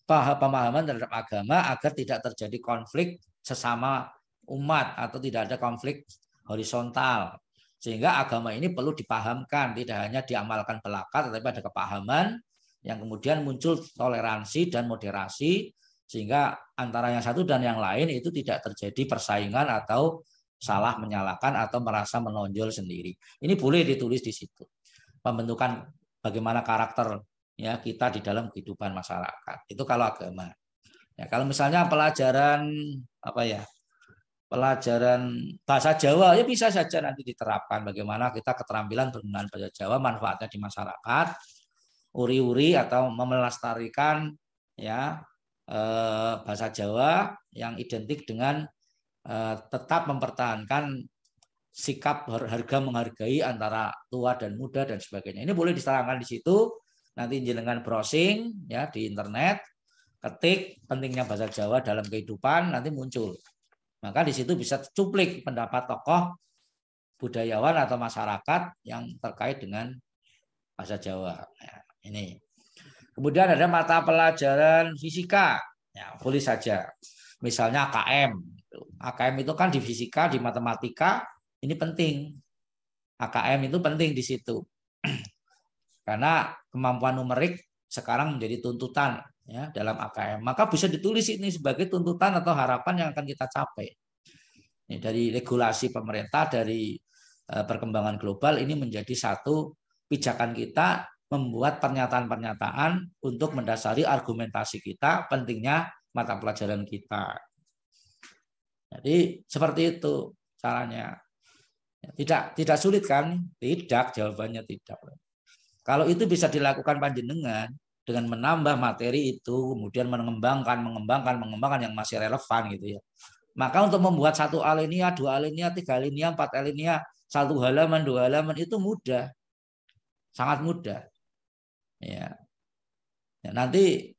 pemahaman terhadap agama agar tidak terjadi konflik sesama umat atau tidak ada konflik horizontal. Sehingga agama ini perlu dipahamkan, tidak hanya diamalkan belaka, tetapi ada kepahaman yang kemudian muncul toleransi dan moderasi, sehingga antara yang satu dan yang lain itu tidak terjadi persaingan atau salah menyalahkan atau merasa menonjol sendiri. Ini boleh ditulis di situ. Pembentukan bagaimana karakter ya kita di dalam kehidupan masyarakat. Itu kalau agama. Ya, kalau misalnya pelajaran pelajaran bahasa Jawa ya bisa saja nanti diterapkan bagaimana kita keterampilan penggunaan bahasa Jawa, manfaatnya di masyarakat, uri-uri atau melestarikan ya bahasa Jawa yang identik dengan tetap mempertahankan sikap harga menghargai antara tua dan muda dan sebagainya. Ini boleh diterangkan di situ. Nanti jenengan browsing ya di internet, ketik pentingnya bahasa Jawa dalam kehidupan, nanti muncul. Maka di situ bisa cuplik pendapat tokoh budayawan atau masyarakat yang terkait dengan bahasa Jawa. Nah, ini. Kemudian ada mata pelajaran fisika. Ya, boleh saja. Misalnya AKM. AKM itu kan di fisika, di matematika, ini penting. AKM itu penting di situ. Karena kemampuan numerik sekarang menjadi tuntutan ya dalam AKM. Maka bisa ditulis ini sebagai tuntutan atau harapan yang akan kita capai. Ini dari regulasi pemerintah, dari perkembangan global, ini menjadi satu pijakan kita membuat pernyataan-pernyataan untuk mendasari argumentasi kita pentingnya mata pelajaran kita. Jadi seperti itu caranya. Tidak sulit kan? Tidak, jawabannya tidak. Kalau itu bisa dilakukan panjenengan dengan menambah materi itu, kemudian mengembangkan yang masih relevan gitu ya. Maka untuk membuat satu alinea, dua alinea, tiga alinea, empat alinea, satu halaman, dua halaman itu mudah, sangat mudah. Ya. Nanti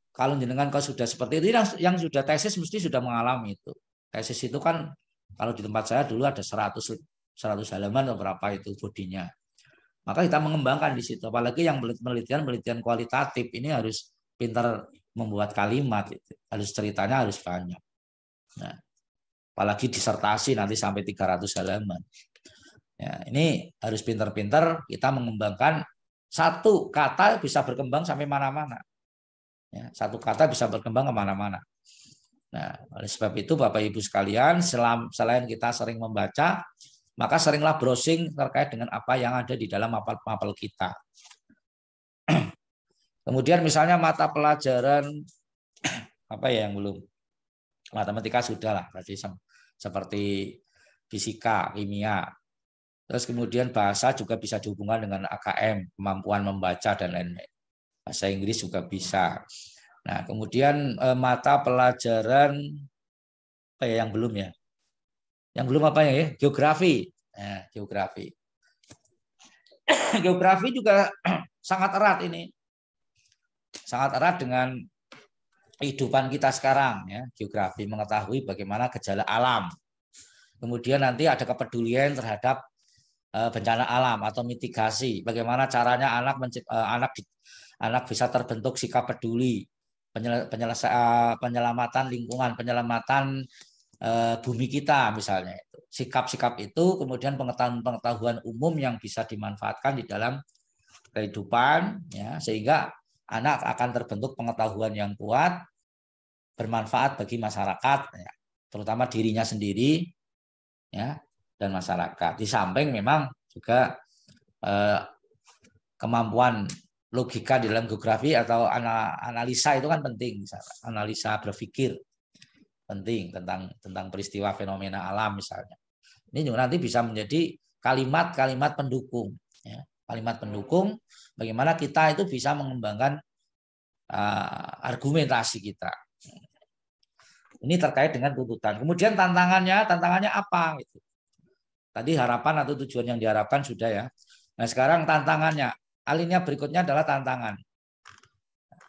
kalau jenengan kalau sudah seperti itu, yang sudah tesis mesti sudah mengalami itu. Tesis itu kan kalau di tempat saya dulu ada 100 halaman atau berapa itu bodinya. Maka kita mengembangkan di situ. Apalagi yang penelitian kualitatif ini harus pintar membuat kalimat, harus ceritanya harus banyak. Nah, apalagi disertasi nanti sampai 300 halaman. Ya, ini harus pintar-pintar kita mengembangkan satu kata bisa berkembang sampai mana-mana. Ya, satu kata bisa berkembang kemana-mana. Nah, oleh sebab itu Bapak Ibu sekalian, selain kita sering membaca, maka seringlah browsing terkait dengan apa yang ada di dalam mapel-mapel kita. Kemudian misalnya mata pelajaran apa ya yang belum, matematika sudah lah tadi seperti fisika, kimia. Terus kemudian bahasa juga bisa dihubungkan dengan AKM, kemampuan membaca dan lain-lain. Bahasa Inggris juga bisa. Nah, kemudian mata pelajaran apa ya yang belum ya? Yang belum apa ya? Geografi. Nah, geografi. Geografi juga sangat erat ini. Sangat erat dengan kehidupan kita sekarang ya. Geografi mengetahui bagaimana gejala alam. Kemudian nanti ada kepedulian terhadap bencana alam atau mitigasi. Bagaimana caranya anak bisa terbentuk sikap peduli, penyelamatan lingkungan, penyelamatan bumi kita misalnya itu. Sikap-sikap itu kemudian pengetahuan umum yang bisa dimanfaatkan di dalam kehidupan ya, sehingga anak akan terbentuk pengetahuan yang kuat, bermanfaat bagi masyarakat ya, terutama dirinya sendiri ya dan masyarakat. Di samping memang juga kemampuan logika di dalam geografi atau analisa itu kan penting, misalnya. Analisa berpikir penting tentang peristiwa fenomena alam misalnya. Ini juga nanti bisa menjadi kalimat-kalimat pendukung ya. Kalimat pendukung bagaimana kita itu bisa mengembangkan argumentasi kita. Ini terkait dengan tuntutan. Kemudian tantangannya apa gitu. Tadi harapan atau tujuan yang diharapkan sudah ya. Nah, sekarang tantangannya. Alinea berikutnya adalah tantangan.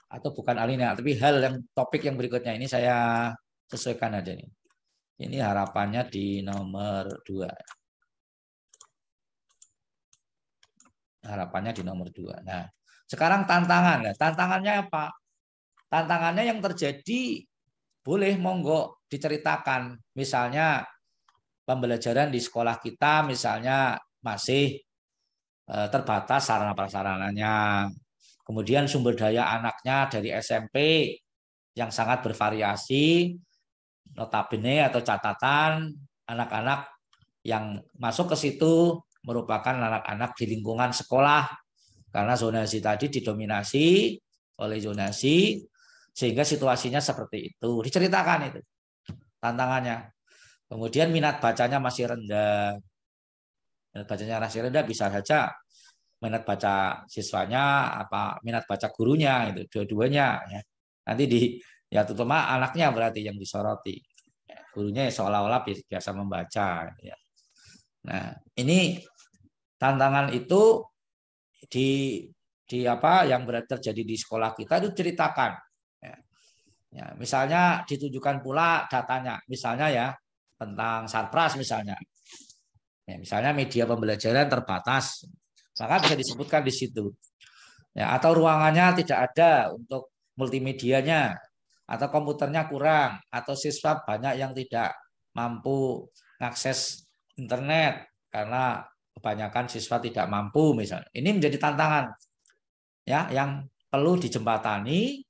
Atau bukan alinea, tapi hal yang topik yang berikutnya ini saya sesuaikan aja nih. Ini harapannya di nomor 2. Harapannya di nomor 2. Nah, sekarang tantangan. Nah, tantangannya apa? Tantangannya yang terjadi boleh monggo diceritakan. Misalnya pembelajaran di sekolah kita misalnya masih terbatas sarana prasarananya. Kemudian sumber daya anaknya dari SMP yang sangat bervariasi, notabene atau catatan anak-anak yang masuk ke situ merupakan anak-anak di lingkungan sekolah karena zonasi tadi didominasi oleh zonasi sehingga situasinya seperti itu. Diceritakan itu tantangannya. Kemudian minat bacanya masih rendah. Minat bacanya masih rendah bisa saja minat baca siswanya apa minat baca gurunya itu dua-duanya ya. Nanti ya terutama anaknya berarti yang disoroti. Ya, gurunya ya seolah-olah biasa membaca ya. Nah, ini tantangan itu di apa yang berarti terjadi di sekolah kita itu ceritakan. Ya. Ya, misalnya ditunjukkan pula datanya, misalnya ya tentang Sarpras misalnya. Ya, misalnya media pembelajaran terbatas, maka bisa disebutkan di situ. Ya, atau ruangannya tidak ada untuk multimedianya, atau komputernya kurang, atau siswa banyak yang tidak mampu mengakses internet karena kebanyakan siswa tidak mampu misalnya. Ini menjadi tantangan ya yang perlu dijembatani.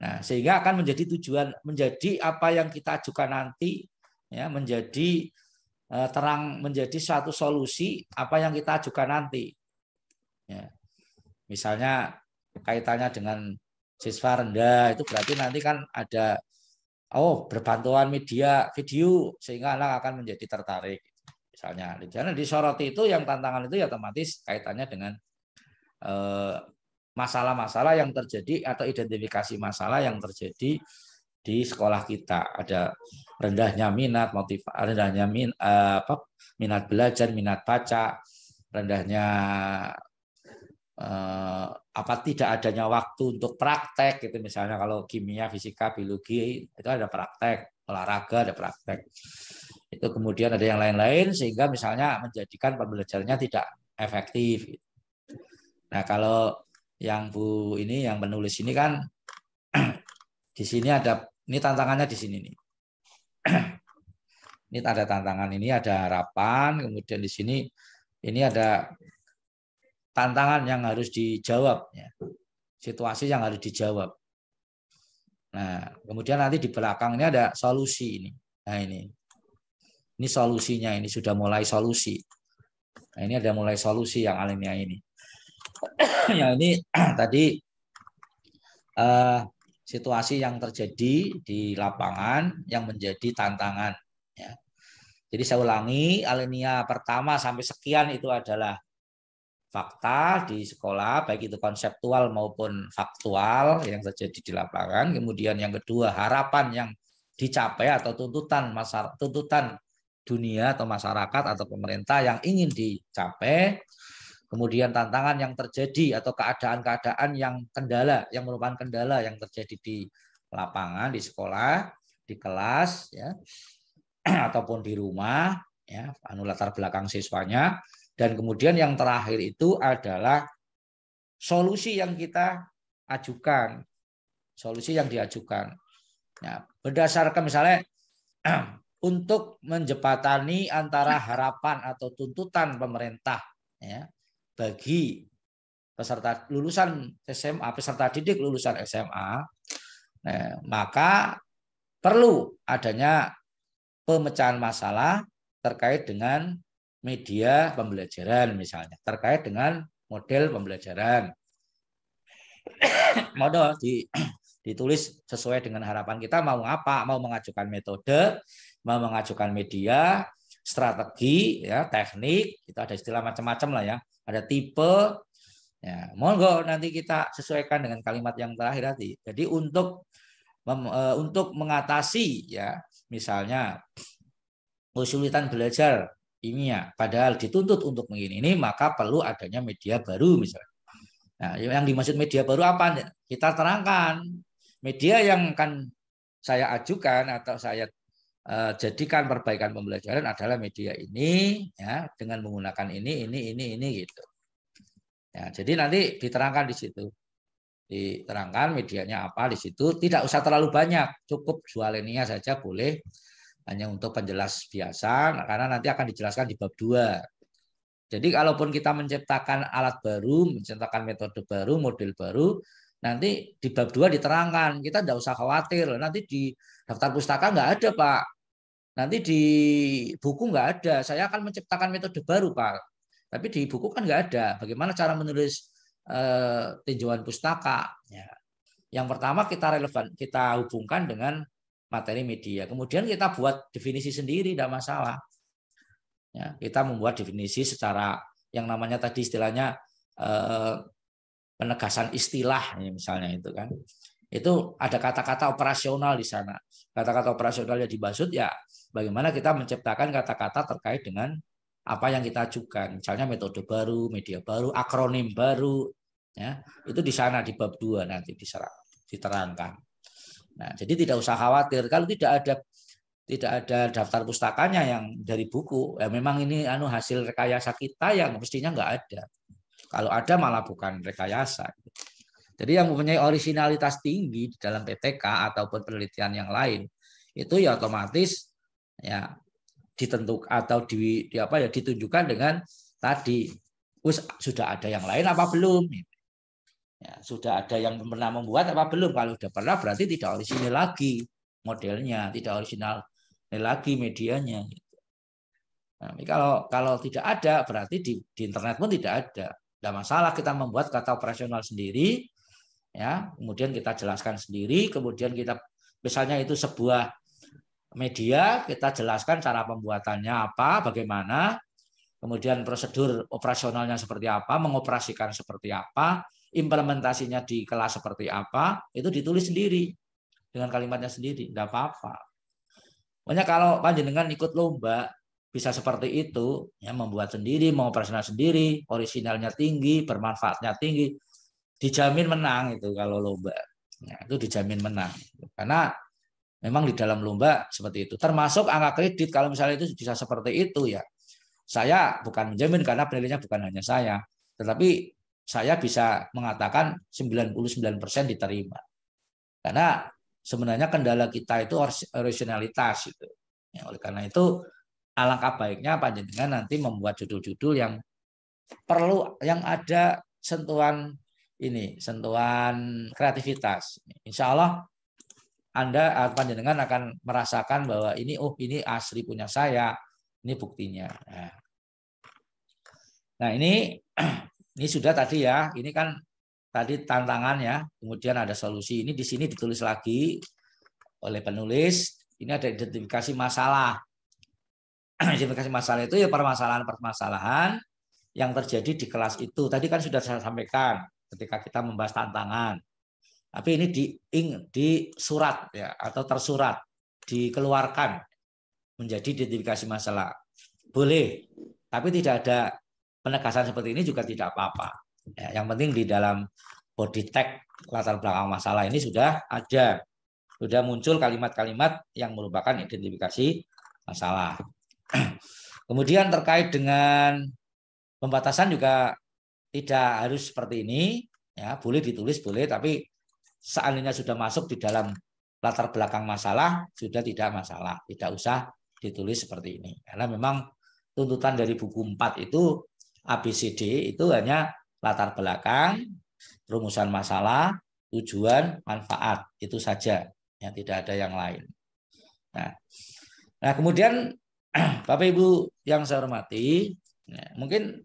Nah, sehingga akan menjadi tujuan, menjadi apa yang kita ajukan nanti, ya, menjadi terang, menjadi suatu solusi apa yang kita ajukan nanti. Ya. Misalnya kaitannya dengan siswa rendah, itu berarti nanti kan ada berbantuan media video sehingga anak akan menjadi tertarik. Misalnya, karena disoroti itu yang tantangan itu ya otomatis kaitannya dengan masalah-masalah yang terjadi atau identifikasi masalah yang terjadi di sekolah kita. Ada rendahnya minat, rendahnya minat belajar, minat baca, rendahnya tidak adanya waktu untuk praktek gitu, misalnya kalau kimia, fisika, biologi itu ada praktek, olahraga ada praktek. Itu kemudian ada yang lain-lain sehingga misalnya menjadikan pembelajarannya tidak efektif. Nah, kalau yang Bu ini, yang penulis ini kan di sini ada, ini tantangannya di sini nih. Ini ada tantangan, ini ada harapan, kemudian di sini ini ada tantangan yang harus dijawab, ya. Situasi yang harus dijawab. Nah, kemudian nanti di belakang ini ada solusi ini. Nah, ini solusinya, ini sudah mulai solusi. Nah, ini ada mulai solusi yang alamiah ini. Yang ini tadi situasi yang terjadi di lapangan yang menjadi tantangan. Ya. Jadi saya ulangi, alinea pertama sampai sekian itu adalah fakta di sekolah, baik itu konseptual maupun faktual yang terjadi di lapangan. Kemudian yang kedua, harapan yang dicapai atau tuntutan dunia atau masyarakat atau pemerintah yang ingin dicapai. Kemudian tantangan yang terjadi atau keadaan-keadaan yang merupakan kendala yang terjadi di lapangan, di sekolah, di kelas, ya, ataupun di rumah, ya, latar belakang siswanya. Dan kemudian yang terakhir itu adalah solusi yang kita ajukan, solusi yang diajukan. Ya, berdasarkan misalnya untuk menjembatani antara harapan atau tuntutan pemerintah, ya, bagi peserta lulusan SMA, peserta didik lulusan SMA, nah, maka perlu adanya pemecahan masalah terkait dengan media pembelajaran, misalnya terkait dengan model pembelajaran. Model ditulis sesuai dengan harapan kita mau apa, mau mengajukan metode, mau mengajukan media, strategi, ya, teknik, itu ada istilah macam-macam lah ya. Ada tipe, ya, monggo nanti kita sesuaikan dengan kalimat yang terakhir tadi. Jadi untuk mengatasi, ya, misalnya kesulitan belajar kimia, padahal dituntut untuk begini ini, maka perlu adanya media baru misalnya. Nah, yang dimaksud media baru apa? Kita terangkan media yang akan saya ajukan atau saya jadikan perbaikan pembelajaran adalah media ini, ya, dengan menggunakan ini gitu. Ya, jadi nanti diterangkan di situ, diterangkan medianya apa di situ. Tidak usah terlalu banyak, cukup jualenia saja boleh, hanya untuk penjelas biasa, karena nanti akan dijelaskan di bab 2. Jadi kalaupun kita menciptakan alat baru, menciptakan metode baru, model baru, nanti di bab 2 diterangkan. Kita tidak usah khawatir, nanti di daftar pustaka nggak ada, Pak. Nanti di buku nggak ada. Saya akan menciptakan metode baru, Pak. Tapi di buku kan nggak ada. Bagaimana cara menulis tinjauan pustaka? Ya. Yang pertama kita hubungkan dengan materi media. Kemudian kita buat definisi sendiri, tidak masalah. Ya, kita membuat definisi secara yang namanya tadi istilahnya penegasan istilah, ya, misalnya itu kan. Itu ada kata-kata operasional di sana. Kata-kata operasionalnya dimaksud ya bagaimana kita menciptakan kata-kata terkait dengan apa yang kita ajukan. Misalnya metode baru, media baru, akronim baru, ya. Itu di sana di bab 2 nanti diterangkan. Nah, jadi tidak usah khawatir kalau tidak ada daftar pustakanya yang dari buku. Ya memang ini hasil rekayasa kita yang mestinya nggak ada. Kalau ada malah bukan rekayasa. Jadi yang mempunyai originalitas tinggi di dalam PTK ataupun penelitian yang lain itu ya otomatis ya ditentukan atau ditunjukkan dengan tadi sudah ada yang lain apa belum. Ya, sudah ada yang pernah membuat apa belum? Kalau sudah pernah berarti tidak orisinal lagi modelnya, tidak orisinal lagi medianya. Nah, kalau tidak ada berarti di internet pun tidak ada. Tidak masalah kita membuat kata operasional sendiri, ya. Kemudian kita jelaskan sendiri, kemudian kita misalnya itu sebuah media, kita jelaskan cara pembuatannya apa, bagaimana, kemudian prosedur operasionalnya seperti apa, mengoperasikan seperti apa, implementasinya di kelas seperti apa, itu ditulis sendiri dengan kalimatnya sendiri, tidak apa-apa. Makanya kalau panjenengan ikut lomba bisa seperti itu, ya membuat sendiri, mengoperasikan sendiri, orisinalnya tinggi, bermanfaatnya tinggi, dijamin menang itu kalau lomba. Nah, itu dijamin menang. Karena memang di dalam lomba seperti itu. Termasuk angka kredit kalau misalnya itu bisa seperti itu ya. Saya bukan menjamin karena penilaiannya bukan hanya saya, tetapi saya bisa mengatakan 99% diterima. Karena sebenarnya kendala kita itu originalitas itu. Ya, oleh karena itu alangkah baiknya panjenengan nanti membuat judul-judul yang perlu yang ada sentuhan ini, sentuhan kreativitas. Insya Allah Anda panjenengan akan merasakan bahwa ini ini asli punya saya, ini buktinya. Nah ini sudah tadi ya, ini kan tadi tantangannya, kemudian ada solusi. Ini di sini ditulis lagi oleh penulis. Ini ada identifikasi masalah. Identifikasi masalah itu ya permasalahan-permasalahan yang terjadi di kelas itu. Tadi kan sudah saya sampaikan ketika kita membahas tantangan. Tapi ini di surat ya atau tersurat, dikeluarkan menjadi identifikasi masalah. Boleh, tapi tidak ada penegasan seperti ini juga tidak apa-apa. Ya, yang penting di dalam body tag latar belakang masalah ini sudah ada, sudah muncul kalimat-kalimat yang merupakan identifikasi masalah. Kemudian terkait dengan pembatasan juga tidak harus seperti ini, ya boleh ditulis boleh, tapi seandainya sudah masuk di dalam latar belakang masalah sudah tidak masalah, tidak usah ditulis seperti ini. Karena memang tuntutan dari buku 4 itu ABCD itu hanya latar belakang, rumusan masalah, tujuan, manfaat, itu saja, yang tidak ada yang lain. Nah kemudian Bapak Ibu yang saya hormati, mungkin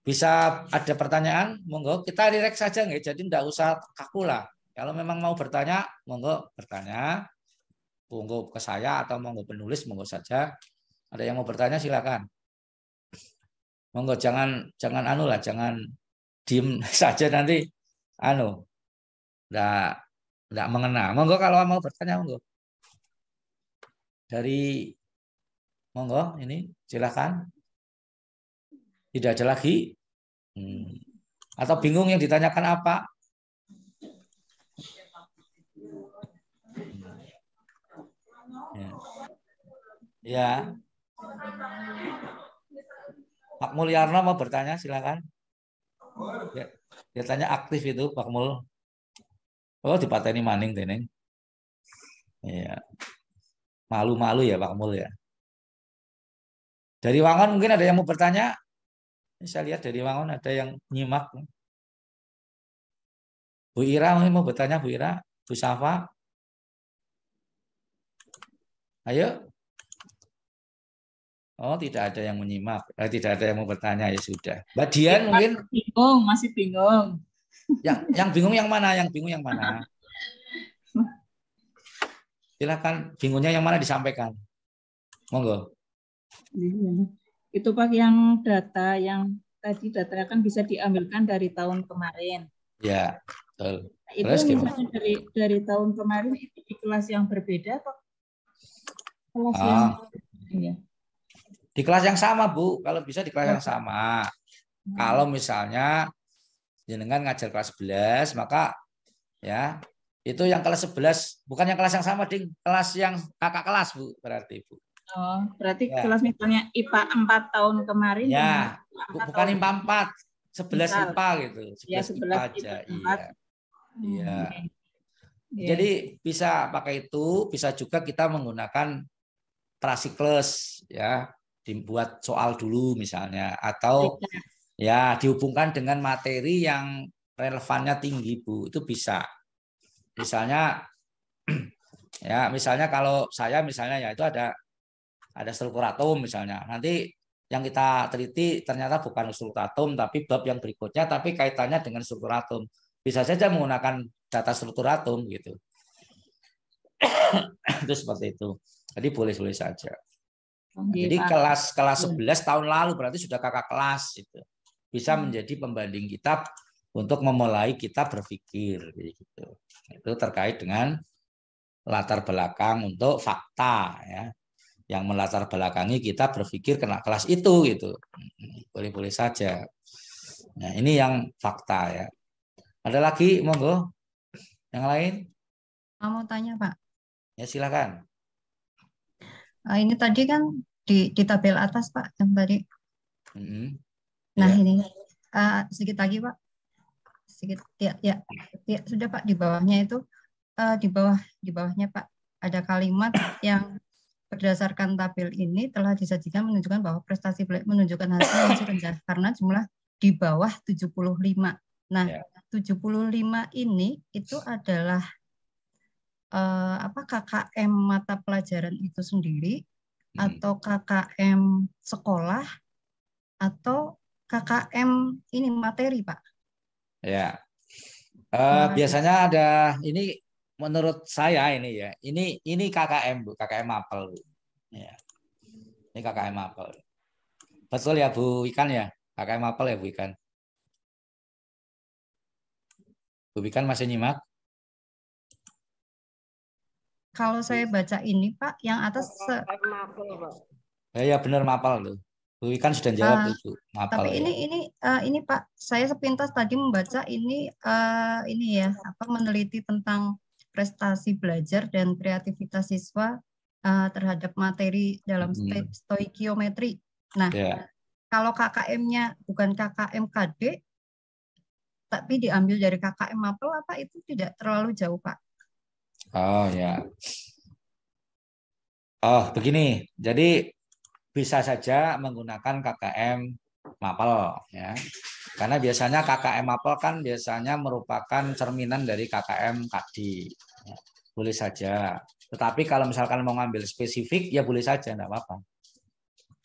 bisa ada pertanyaan, monggo kita relax saja nggak, jadi tidak usah kaku lah. Kalau memang mau bertanya, monggo bertanya, monggo ke saya atau monggo penulis, monggo saja. Ada yang mau bertanya silakan. Monggo jangan anu lah, jangan diem saja nanti anu enggak mengena. Monggo kalau mau bertanya monggo. Dari monggo ini silakan. Tidak ada lagi. Atau bingung yang ditanyakan apa? Ya. Pak Mulyarno mau bertanya silakan. Ya, dia tanya aktif itu Pak Mul. Oh dipateni maning teneng. Iya. Malu-malu ya Pak Mul ya. Dari Wangon mungkin ada yang mau bertanya? Saya lihat dari Wangon ada yang nyimak. Bu Ira mungkin mau bertanya Bu Ira, Bu Safa. Ayo. Oh, tidak ada yang menyimak. Tidak ada yang mau bertanya ya sudah. Mbak Dian mungkin bingung, masih bingung. Yang bingung yang mana? Yang bingung yang mana? Silakan, bingungnya yang mana disampaikan. Monggo. Itu Pak yang data yang tadi data kan bisa diambilkan dari tahun kemarin. Ya, betul. Itu Terus misalnya dari tahun kemarin itu di kelas yang berbeda Pak? Kelas yang ya. Di kelas yang sama, Bu. Kalau bisa di kelas yang sama. Kalau misalnya jenengan ngajar kelas 11, maka ya itu yang kelas 11, bukan yang kelas yang sama, Ding. Kelas yang kakak kelas, Bu, berarti, Bu. Oh, berarti ya. Kelas misalnya IPA 4 tahun kemarin ya, bukan IPA 4, 11 misal, IPA gitu. 11 ya, IPA aja. Iya. Jadi bisa pakai itu, bisa juga kita menggunakan prasikles ya, dibuat soal dulu misalnya, atau ya dihubungkan dengan materi yang relevannya tinggi, Bu, itu bisa. Misalnya ya, misalnya kalau saya misalnya ya itu ada struktur atom misalnya. Nanti yang kita teliti ternyata bukan struktur atom tapi bab yang berikutnya tapi kaitannya dengan struktur atom. Bisa saja menggunakan data struktur atom gitu. Itu seperti itu. Jadi boleh-boleh saja. Oke, Jadi Pak. kelas 11 tahun lalu berarti sudah kakak kelas itu. Bisa menjadi pembanding kitab untuk memulai kita berpikir gitu. Itu terkait dengan latar belakang untuk fakta ya. Yang melatar belakangi kita berpikir kena kelas itu gitu. Boleh-boleh saja. Nah, ini yang fakta ya. Ada lagi monggo? Yang lain? Mau tanya, Pak. Ya silakan. Ini tadi kan di tabel atas, Pak, yang tadi. Nah, Ya. ini sedikit lagi, Pak. Sedikit ya sudah, Pak, di bawahnya itu di bawahnya, Pak, ada kalimat yang berdasarkan tabel ini telah disajikan menunjukkan bahwa prestasi menunjukkan hasil yang masih rendah karena jumlah di bawah 75. Nah, Ya. 75 ini itu adalah KKM mata pelajaran itu sendiri atau KKM sekolah atau KKM ini materi, Pak? Ya. Biasanya ada ini menurut saya ini ya. Ini KKM, Bu, KKM Mapel, Bu. Ya. Ini KKM Mapel. Betul ya, Bu Ikan ya? KKM Mapel ya, Bu Ikan? Bu Ikan masih nyimak? Kalau saya baca ini, Pak, yang atas Ya benar Mapel tuh. Bu Ikan sudah jawab itu Mapel tapi ya. ini Pak, saya sepintas tadi membaca ini ya, meneliti tentang prestasi belajar dan kreativitas siswa terhadap materi dalam stoikiometri. Nah, Ya. kalau KKM-nya bukan KKM KD, tapi diambil dari KKM Mapel, apa itu tidak terlalu jauh, Pak? Oh ya. Oh begini, jadi bisa saja menggunakan KKM Mapel ya. Karena biasanya KKM Mapel kan biasanya merupakan cerminan dari KKM KD. Ya, boleh saja. Tetapi kalau misalkan mau ngambil spesifik ya boleh saja, enggak apa-apa.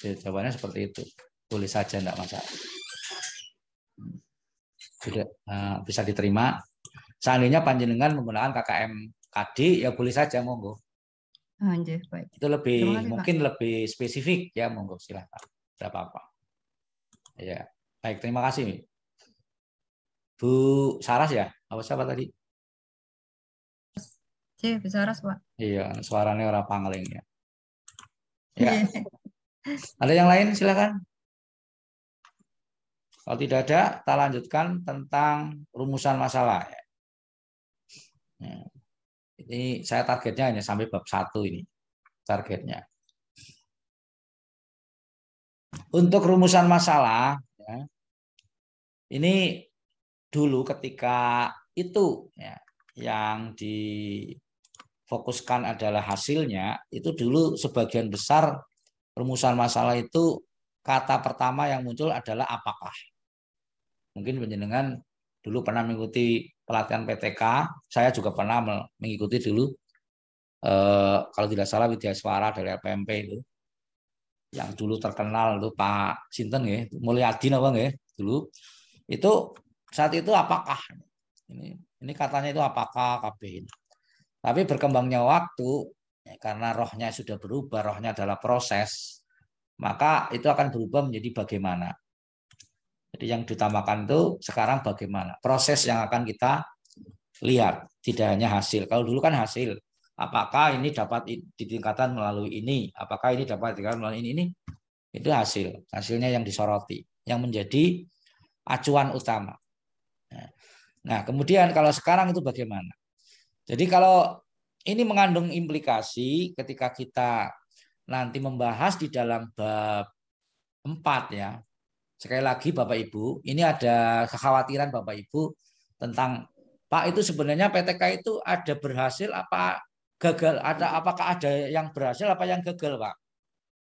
Jawabannya seperti itu. Boleh saja, enggak masalah. Sudah bisa diterima. Seandainya panjenengan menggunakan KKM KD ya boleh saja, monggo. Baik. Itu lebih kasih, mungkin Pak. lebih spesifik ya, monggo silakan. Tidak apa-apa. Ya, baik, terima kasih. Bu Saras ya? Apa siapa tadi? Bu Saras, Pak. Iya, suaranya orang Pangling ya. Ya. Ada yang lain silakan. Kalau tidak ada, kita lanjutkan tentang rumusan masalah ya. Ini saya targetnya hanya sampai bab 1 ini. Targetnya. Untuk rumusan masalah ya, ini dulu ketika itu ya, yang difokuskan adalah hasilnya, itu dulu sebagian besar rumusan masalah itu kata pertama yang muncul adalah apakah. Mungkin penjenengan dulu pernah mengikuti pelatihan PTK, saya juga pernah mengikuti dulu kalau tidak salah Widya Suara dari LPMP itu. Yang dulu terkenal itu Pak Sinten ya, Mulyadi apa ya dulu. Itu saat itu apakah ini katanya itu apakah KB ini. Tapi berkembangnya waktu ya, karena rohnya sudah berubah, rohnya adalah proses, maka itu akan berubah menjadi bagaimana. Jadi yang ditambahkan itu sekarang bagaimana proses yang akan kita lihat, tidak hanya hasil. Kalau dulu kan hasil, apakah ini dapat ditingkatkan melalui ini, apakah ini dapat ditingkatkan melalui ini itu hasilnya yang disoroti, yang menjadi acuan utama. Nah, kemudian kalau sekarang itu bagaimana? Jadi kalau ini mengandung implikasi ketika kita nanti membahas di dalam bab 4 ya. Sekali lagi Bapak Ibu, ini ada kekhawatiran Bapak Ibu tentang Pak itu sebenarnya PTK itu ada berhasil apa gagal? Apakah ada yang berhasil apa yang gagal, Pak?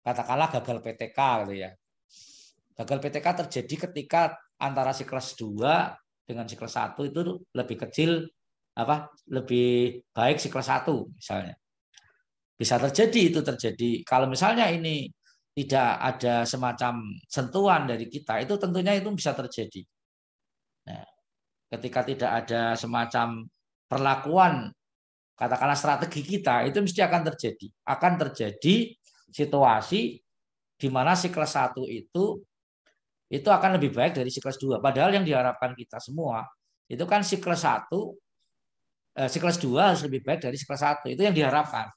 Katakanlah gagal PTK gitu ya. Gagal PTK terjadi ketika antara si kelas 2 dengan siklus 1 itu lebih kecil lebih baik siklus 1 misalnya. Bisa terjadi itu terjadi. Kalau misalnya ini tidak ada semacam sentuhan dari kita, itu tentunya itu bisa terjadi. Nah, ketika tidak ada semacam perlakuan, katakanlah strategi kita, itu mesti akan terjadi. Akan terjadi situasi di mana siklus 1 itu akan lebih baik dari siklus 2. Padahal yang diharapkan kita semua, itu kan siklus 2 harus lebih baik dari siklus 1. Itu yang diharapkan.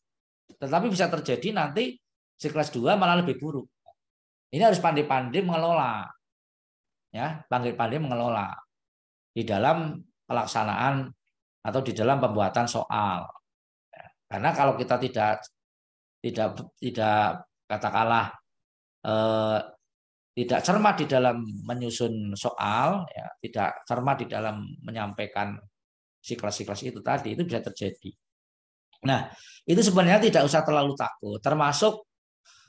Tetapi bisa terjadi nanti siklus 2 malah lebih buruk. Ini harus pandai-pandai mengelola. Ya, pandai-pandai mengelola di dalam pelaksanaan atau di dalam pembuatan soal. Karena kalau kita tidak katakanlah tidak cermat di dalam menyusun soal, ya, tidak cermat di dalam menyampaikan siklus-siklus itu tadi, itu bisa terjadi. Nah, itu sebenarnya tidak usah terlalu takut. Termasuk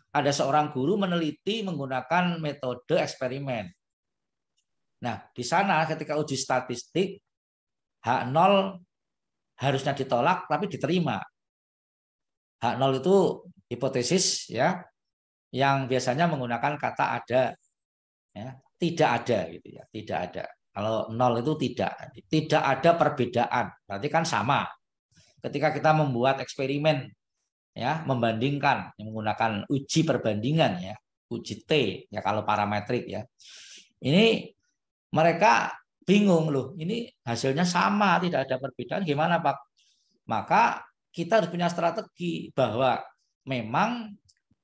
ada seorang guru meneliti menggunakan metode eksperimen. Nah, di sana ketika uji statistik, H0 harusnya ditolak tapi diterima. H0 itu hipotesis ya, yang biasanya menggunakan kata ada, ya, tidak ada gitu ya, tidak ada. Kalau 0 itu tidak ada perbedaan, berarti kan sama. Ketika kita membuat eksperimen, ya, membandingkan menggunakan uji perbandingan, ya, uji T, ya kalau parametrik, ya, ini mereka bingung loh, ini hasilnya sama, tidak ada perbedaan, gimana Pak? Maka kita harus punya strategi bahwa memang,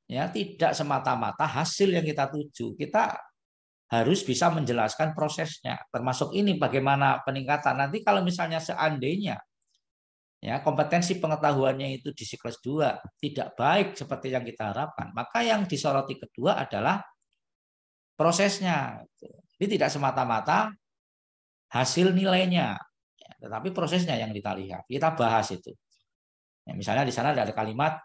ya, tidak semata-mata hasil yang kita tuju, kita harus bisa menjelaskan prosesnya, termasuk ini bagaimana peningkatan. Nanti kalau misalnya seandainya, ya, kompetensi pengetahuannya itu di siklus 2 tidak baik seperti yang kita harapkan, maka yang disoroti kedua adalah prosesnya. Ini tidak semata-mata hasil nilainya, ya, tetapi prosesnya yang kita lihat. Kita bahas itu. Ya, misalnya di sana ada kalimat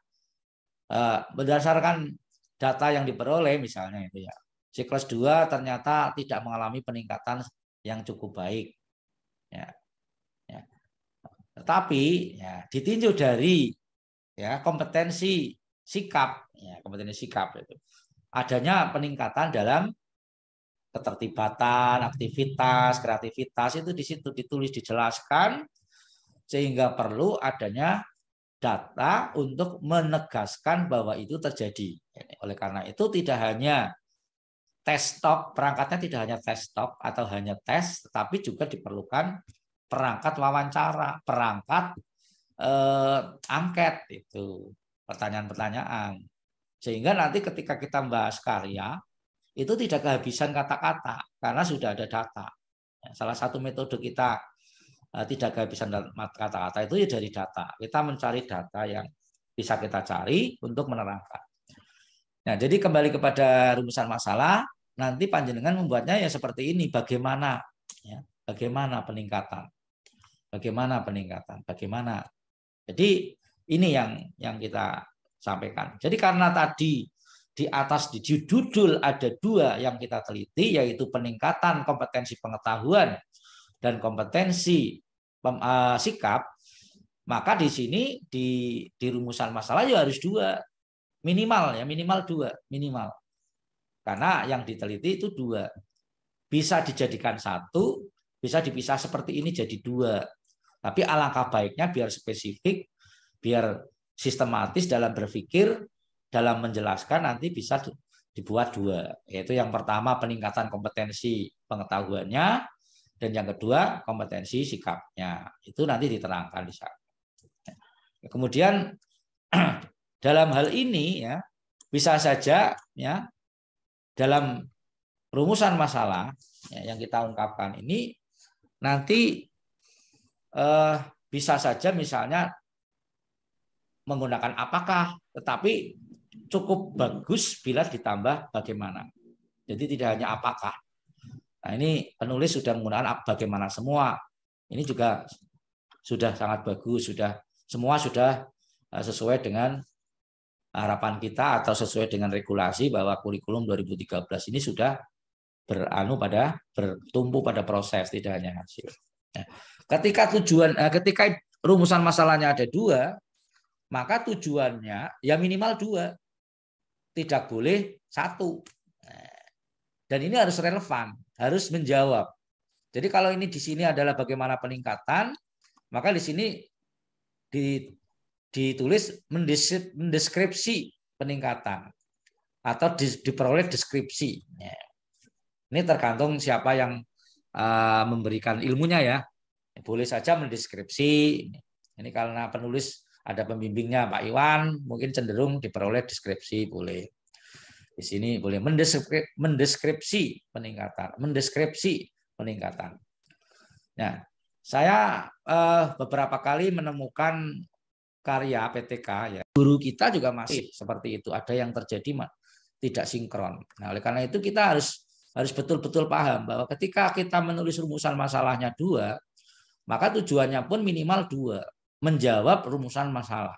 berdasarkan data yang diperoleh, misalnya itu ya, siklus 2 ternyata tidak mengalami peningkatan yang cukup baik. Ya. Ya. Tetapi, ya, ditinjau dari, ya, kompetensi sikap, ya, kompetensi sikap itu adanya peningkatan dalam keterlibatan, aktivitas, kreativitas, itu di situ ditulis, dijelaskan, sehingga perlu adanya data untuk menegaskan bahwa itu terjadi. Oleh karena itu tidak hanya tes stok, perangkatnya tidak hanya tes stok atau hanya tes, tetapi juga diperlukan perangkat wawancara, perangkat angket, itu pertanyaan-pertanyaan. Sehingga nanti ketika kita membahas karya, itu tidak kehabisan kata-kata karena sudah ada data. Salah satu metode kita tidak kehabisan kata-kata itu ya dari data. Kita mencari data yang bisa kita cari untuk menerangkan. Nah, jadi kembali kepada rumusan masalah, nanti panjenengan membuatnya ya seperti ini. Bagaimana, ya, bagaimana peningkatan, bagaimana peningkatan, bagaimana. Jadi ini yang kita sampaikan. Jadi karena tadi di atas di judul ada 2 yang kita teliti, yaitu peningkatan kompetensi pengetahuan dan kompetensi sikap, maka di sini di rumusan masalah ya harus 2 minimal, ya, minimal 2 minimal, karena yang diteliti itu 2, bisa dijadikan 1, bisa dipisah seperti ini jadi 2, tapi alangkah baiknya biar spesifik, biar sistematis dalam berpikir, dalam menjelaskan, nanti bisa dibuat 2, yaitu yang pertama peningkatan kompetensi pengetahuannya, dan yang kedua kompetensi sikapnya. Itu nanti diterangkan di sana. Kemudian dalam hal ini, ya, bisa saja, ya, dalam rumusan masalah, ya, yang kita ungkapkan ini nanti bisa saja misalnya menggunakan apakah, tetapi cukup bagus bila ditambah bagaimana. Jadi tidak hanya apakah. Nah, ini penulis sudah menggunakan bagaimana semua. Ini juga sudah sangat bagus, semua sudah sesuai dengan harapan kita atau sesuai dengan regulasi bahwa kurikulum 2013 ini sudah bertumpu pada proses, tidak hanya hasil. Nah, ketika rumusan masalahnya ada 2, maka tujuannya ya minimal 2, tidak boleh 1. Dan ini harus relevan, harus menjawab. Jadi kalau ini di sini adalah bagaimana peningkatan, maka di sini ditulis mendeskripsi peningkatan atau diperoleh deskripsi. Ini tergantung siapa yang memberikan ilmunya ya. Boleh saja mendeskripsi. Ini karena penulis ada pembimbingnya Pak Iwan, mungkin cenderung diperoleh deskripsi boleh. Di sini boleh mendeskripsi peningkatan, Nah, saya beberapa kali menemukan karya PTK ya. Guru kita juga masih seperti itu. Ada yang terjadi tidak sinkron. Nah, oleh karena itu kita harus betul-betul paham bahwa ketika kita menulis rumusan masalahnya 2, maka tujuannya pun minimal 2, menjawab rumusan masalah.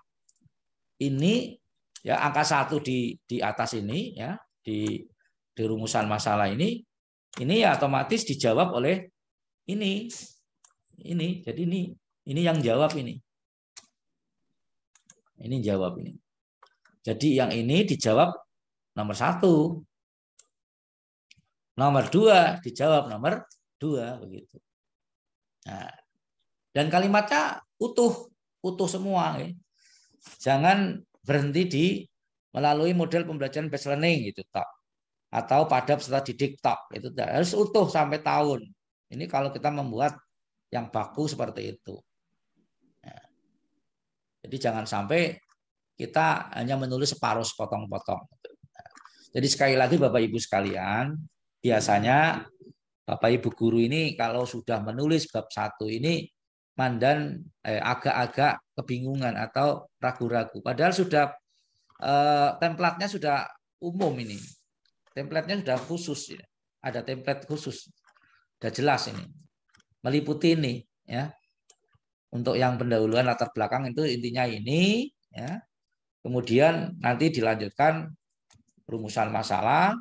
Ini ya angka 1 di atas ini ya, di rumusan masalah ini ya otomatis dijawab oleh ini. Jadi ini yang jawab ini. Ini jawab ini. Jadi yang ini dijawab nomor 1. Nomor 2 dijawab nomor 2 begitu. Nah, dan kalimatnya utuh semua. Ya. Jangan berhenti di melalui model pembelajaran based learning gitu tok. Atau pada peserta didik tok. Itu harus utuh sampai tahun. Ini kalau kita membuat yang baku seperti itu. Nah, jadi jangan sampai kita hanya menulis separuh sepotong-potong. Jadi sekali lagi Bapak Ibu sekalian, biasanya Bapak Ibu guru ini kalau sudah menulis bab 1 ini mandan agak-agak kebingungan atau ragu-ragu. Padahal sudah template-nya sudah umum ini. Template-nya sudah khusus ya. Ada template khusus. Sudah jelas ini. Meliputi ini ya. Untuk yang pendahuluan latar belakang itu intinya ini ya. Kemudian nanti dilanjutkan rumusan masalah,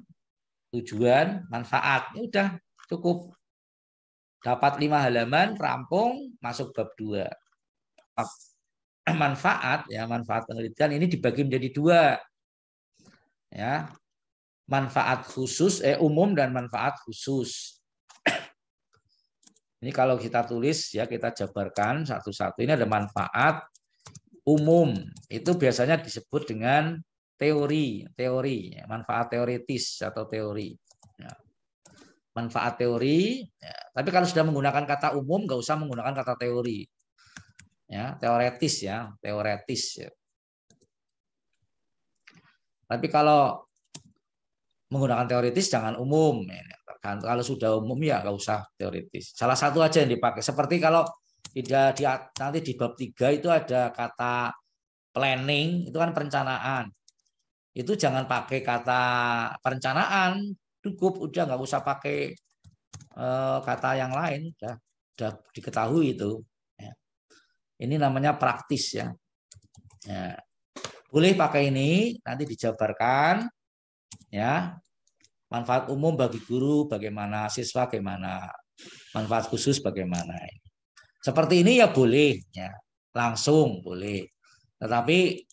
tujuan, manfaat. Ini udah cukup. Dapat 5 halaman, rampung, masuk bab 2. Manfaat ya, manfaat penelitian ini dibagi menjadi 2. Ya. Manfaat khusus umum dan manfaat khusus. Ini kalau kita tulis ya, kita jabarkan satu-satu. Ini ada manfaat umum. Itu biasanya disebut dengan teori, manfaat teoritis atau teori. Ya. Manfaat teori, ya. Tapi kalau sudah menggunakan kata umum, nggak usah menggunakan kata teori. Ya, teoretis ya, teoretis. Ya. Tapi kalau menggunakan teoritis jangan umum. Ya. Kalau sudah umum ya nggak usah teoritis. Salah satu aja yang dipakai. Seperti kalau nanti di bab 3 itu ada kata planning, itu kan perencanaan. Itu jangan pakai kata perencanaan, cukup udah nggak usah pakai kata yang lain, udah diketahui itu. Ya. Ini namanya praktis ya. Ya. Boleh pakai ini, nanti dijabarkan ya. Manfaat umum bagi guru bagaimana, siswa bagaimana, manfaat khusus bagaimana. Seperti ini ya boleh ya, langsung boleh. Tetapi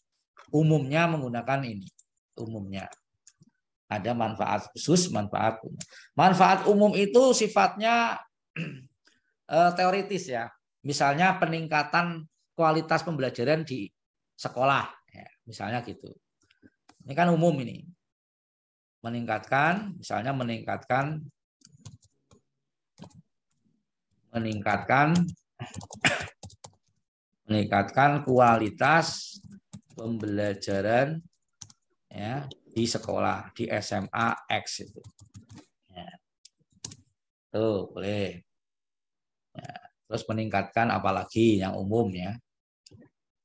umumnya menggunakan ini, umumnya. Ada manfaat khusus, manfaat umum. Manfaat umum itu sifatnya teoritis ya. Misalnya peningkatan kualitas pembelajaran di sekolah, ya, misalnya gitu. Ini kan umum ini. Misalnya meningkatkan kualitas pembelajaran ya di sekolah, di SMA X itu. Ya. Tuh, boleh. Ya. Terus meningkatkan apalagi yang umum ya.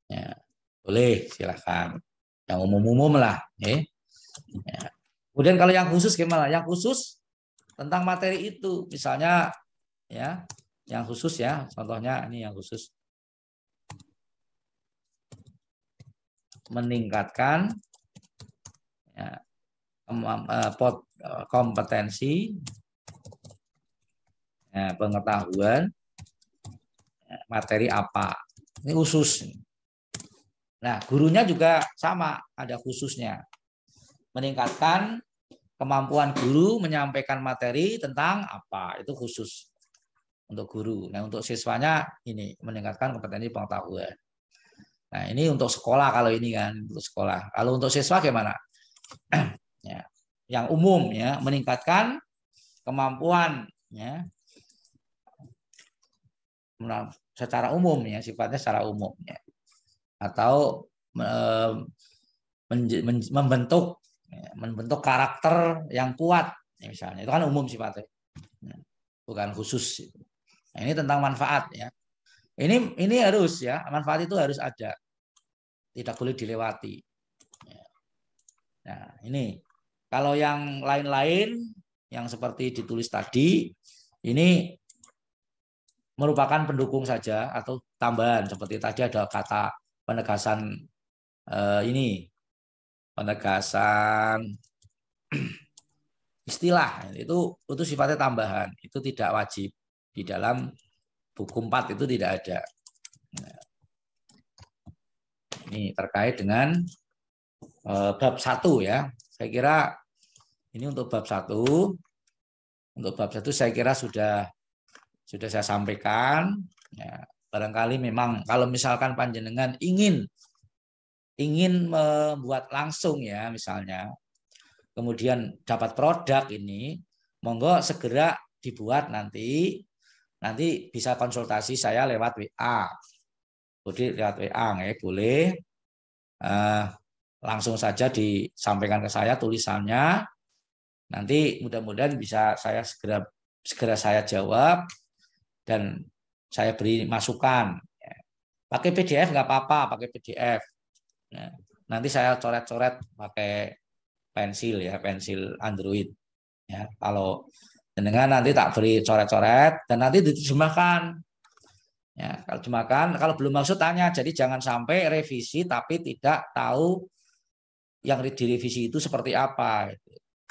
Ya. Boleh, silakan. Yang umum-umum lah, ya. Ya. Kemudian kalau yang khusus gimana? Yang khusus tentang materi itu, misalnya ya, yang khusus ya, contohnya ini yang khusus. Meningkatkan ya, kompetensi Nah, pengetahuan materi apa. Ini khusus. Nah, gurunya juga sama, ada khususnya. Meningkatkan kemampuan guru menyampaikan materi tentang apa, itu khusus untuk guru. Nah, untuk siswanya ini meningkatkan kompetensi pengetahuan. Nah, ini untuk sekolah kalau ini kan, untuk sekolah. Kalau untuk siswa gimana? Ya, yang umum ya, meningkatkan kemampuan ya. Secara umum ya, sifatnya secara umum ya. Atau membentuk karakter yang kuat ya, misalnya. Itu kan umum sifatnya. Bukan khusus. Nah, ini tentang manfaat ya. Ini harus ya, manfaat itu harus ada. Tidak boleh dilewati. Nah, ini kalau yang lain-lain yang seperti ditulis tadi, ini merupakan pendukung saja atau tambahan. Seperti tadi ada kata penegasan ini, penegasan istilah itu sifatnya tambahan. Itu tidak wajib di dalam buku 4 itu tidak ada. Nah, ini terkait dengan bab 1 ya. Saya kira ini untuk bab 1. Untuk bab 1 saya kira sudah saya sampaikan. Ya, barangkali memang kalau misalkan panjenengan ingin membuat langsung ya misalnya, kemudian dapat produk ini, monggo segera dibuat nanti bisa konsultasi saya lewat WA. Jadi lewat WA ya, boleh langsung saja disampaikan ke saya tulisannya. Nanti mudah-mudahan bisa saya segera saya jawab dan saya beri masukan. Pakai PDF nggak apa-apa, pakai PDF. Nanti saya coret-coret pakai pensil ya, pensil Android. Ya, kalau dengan nanti tak beri coret-coret dan nanti diterjemahkan. Ya, kalau terjemahkan, kalau belum maksud tanya. Jadi jangan sampai revisi tapi tidak tahu yang direvisi itu seperti apa.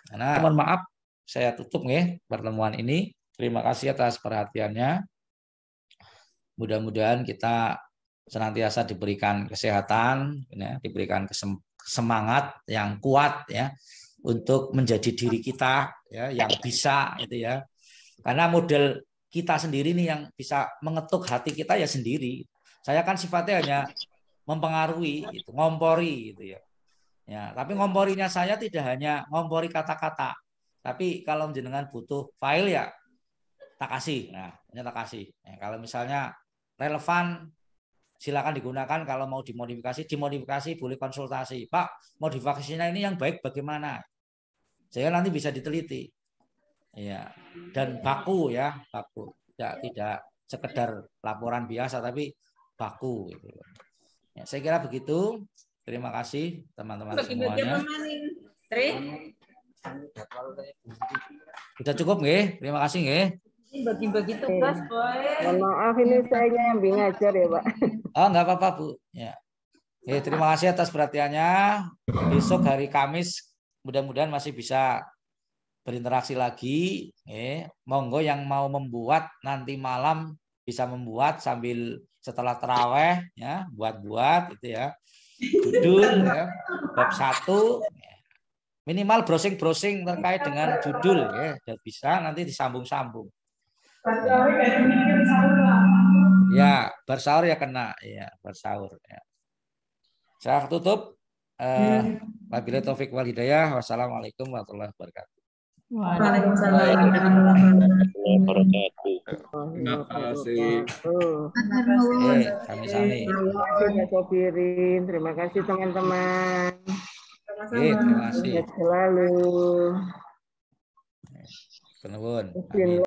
Karena mohon maaf, saya tutup nih pertemuan ini. Terima kasih atas perhatiannya. Mudah-mudahan kita senantiasa diberikan kesehatan, ya, diberikan semangat yang kuat ya untuk menjadi diri kita ya yang bisa itu ya. Karena model kita sendiri nih yang bisa mengetuk hati kita ya sendiri. Saya kan sifatnya hanya mempengaruhi, gitu, ngompori gitu ya. Ya, tapi ngomporinya saya tidak hanya ngompori kata-kata, tapi kalau jenengan butuh file ya tak kasih. Nah, ini tak kasih. Ya, kalau misalnya relevan silakan digunakan, kalau mau dimodifikasi boleh konsultasi. Pak, modifikasinya ini yang baik bagaimana? Saya nanti bisa diteliti. Ya, dan baku ya, baku. Tidak sekedar laporan biasa tapi baku gitu. Ya, saya kira begitu. Terima kasih teman-teman semuanya. Sudah cukup nggih? Terima kasih nggih. Bagi-bagi tugas, Boy. Mohon maaf ini saya yang ngajar ya, Pak. Oh, enggak apa-apa, Bu. Ya. Terima kasih atas perhatiannya. Besok hari Kamis mudah-mudahan masih bisa berinteraksi lagi. Monggo yang mau membuat nanti malam bisa membuat sambil setelah taraweh ya, buat-buat gitu ya. Judul ya, bab 1 minimal browsing terkait dengan judul ya, dan bisa nanti disambung-sambung. Ya, bersaur ya kena ya, bersaur ya. Saya tutup. Wabillahi taufik wal hidayah. Wassalamualaikum warahmatullahi wabarakatuh. Waalaikumsalam warahmatullahi wabarakatuh. Terima kasih. Sami-sami. Terima kasih Pak Sofirin. Terima kasih teman-teman. Terima kasih. Sehat selalu. Amin.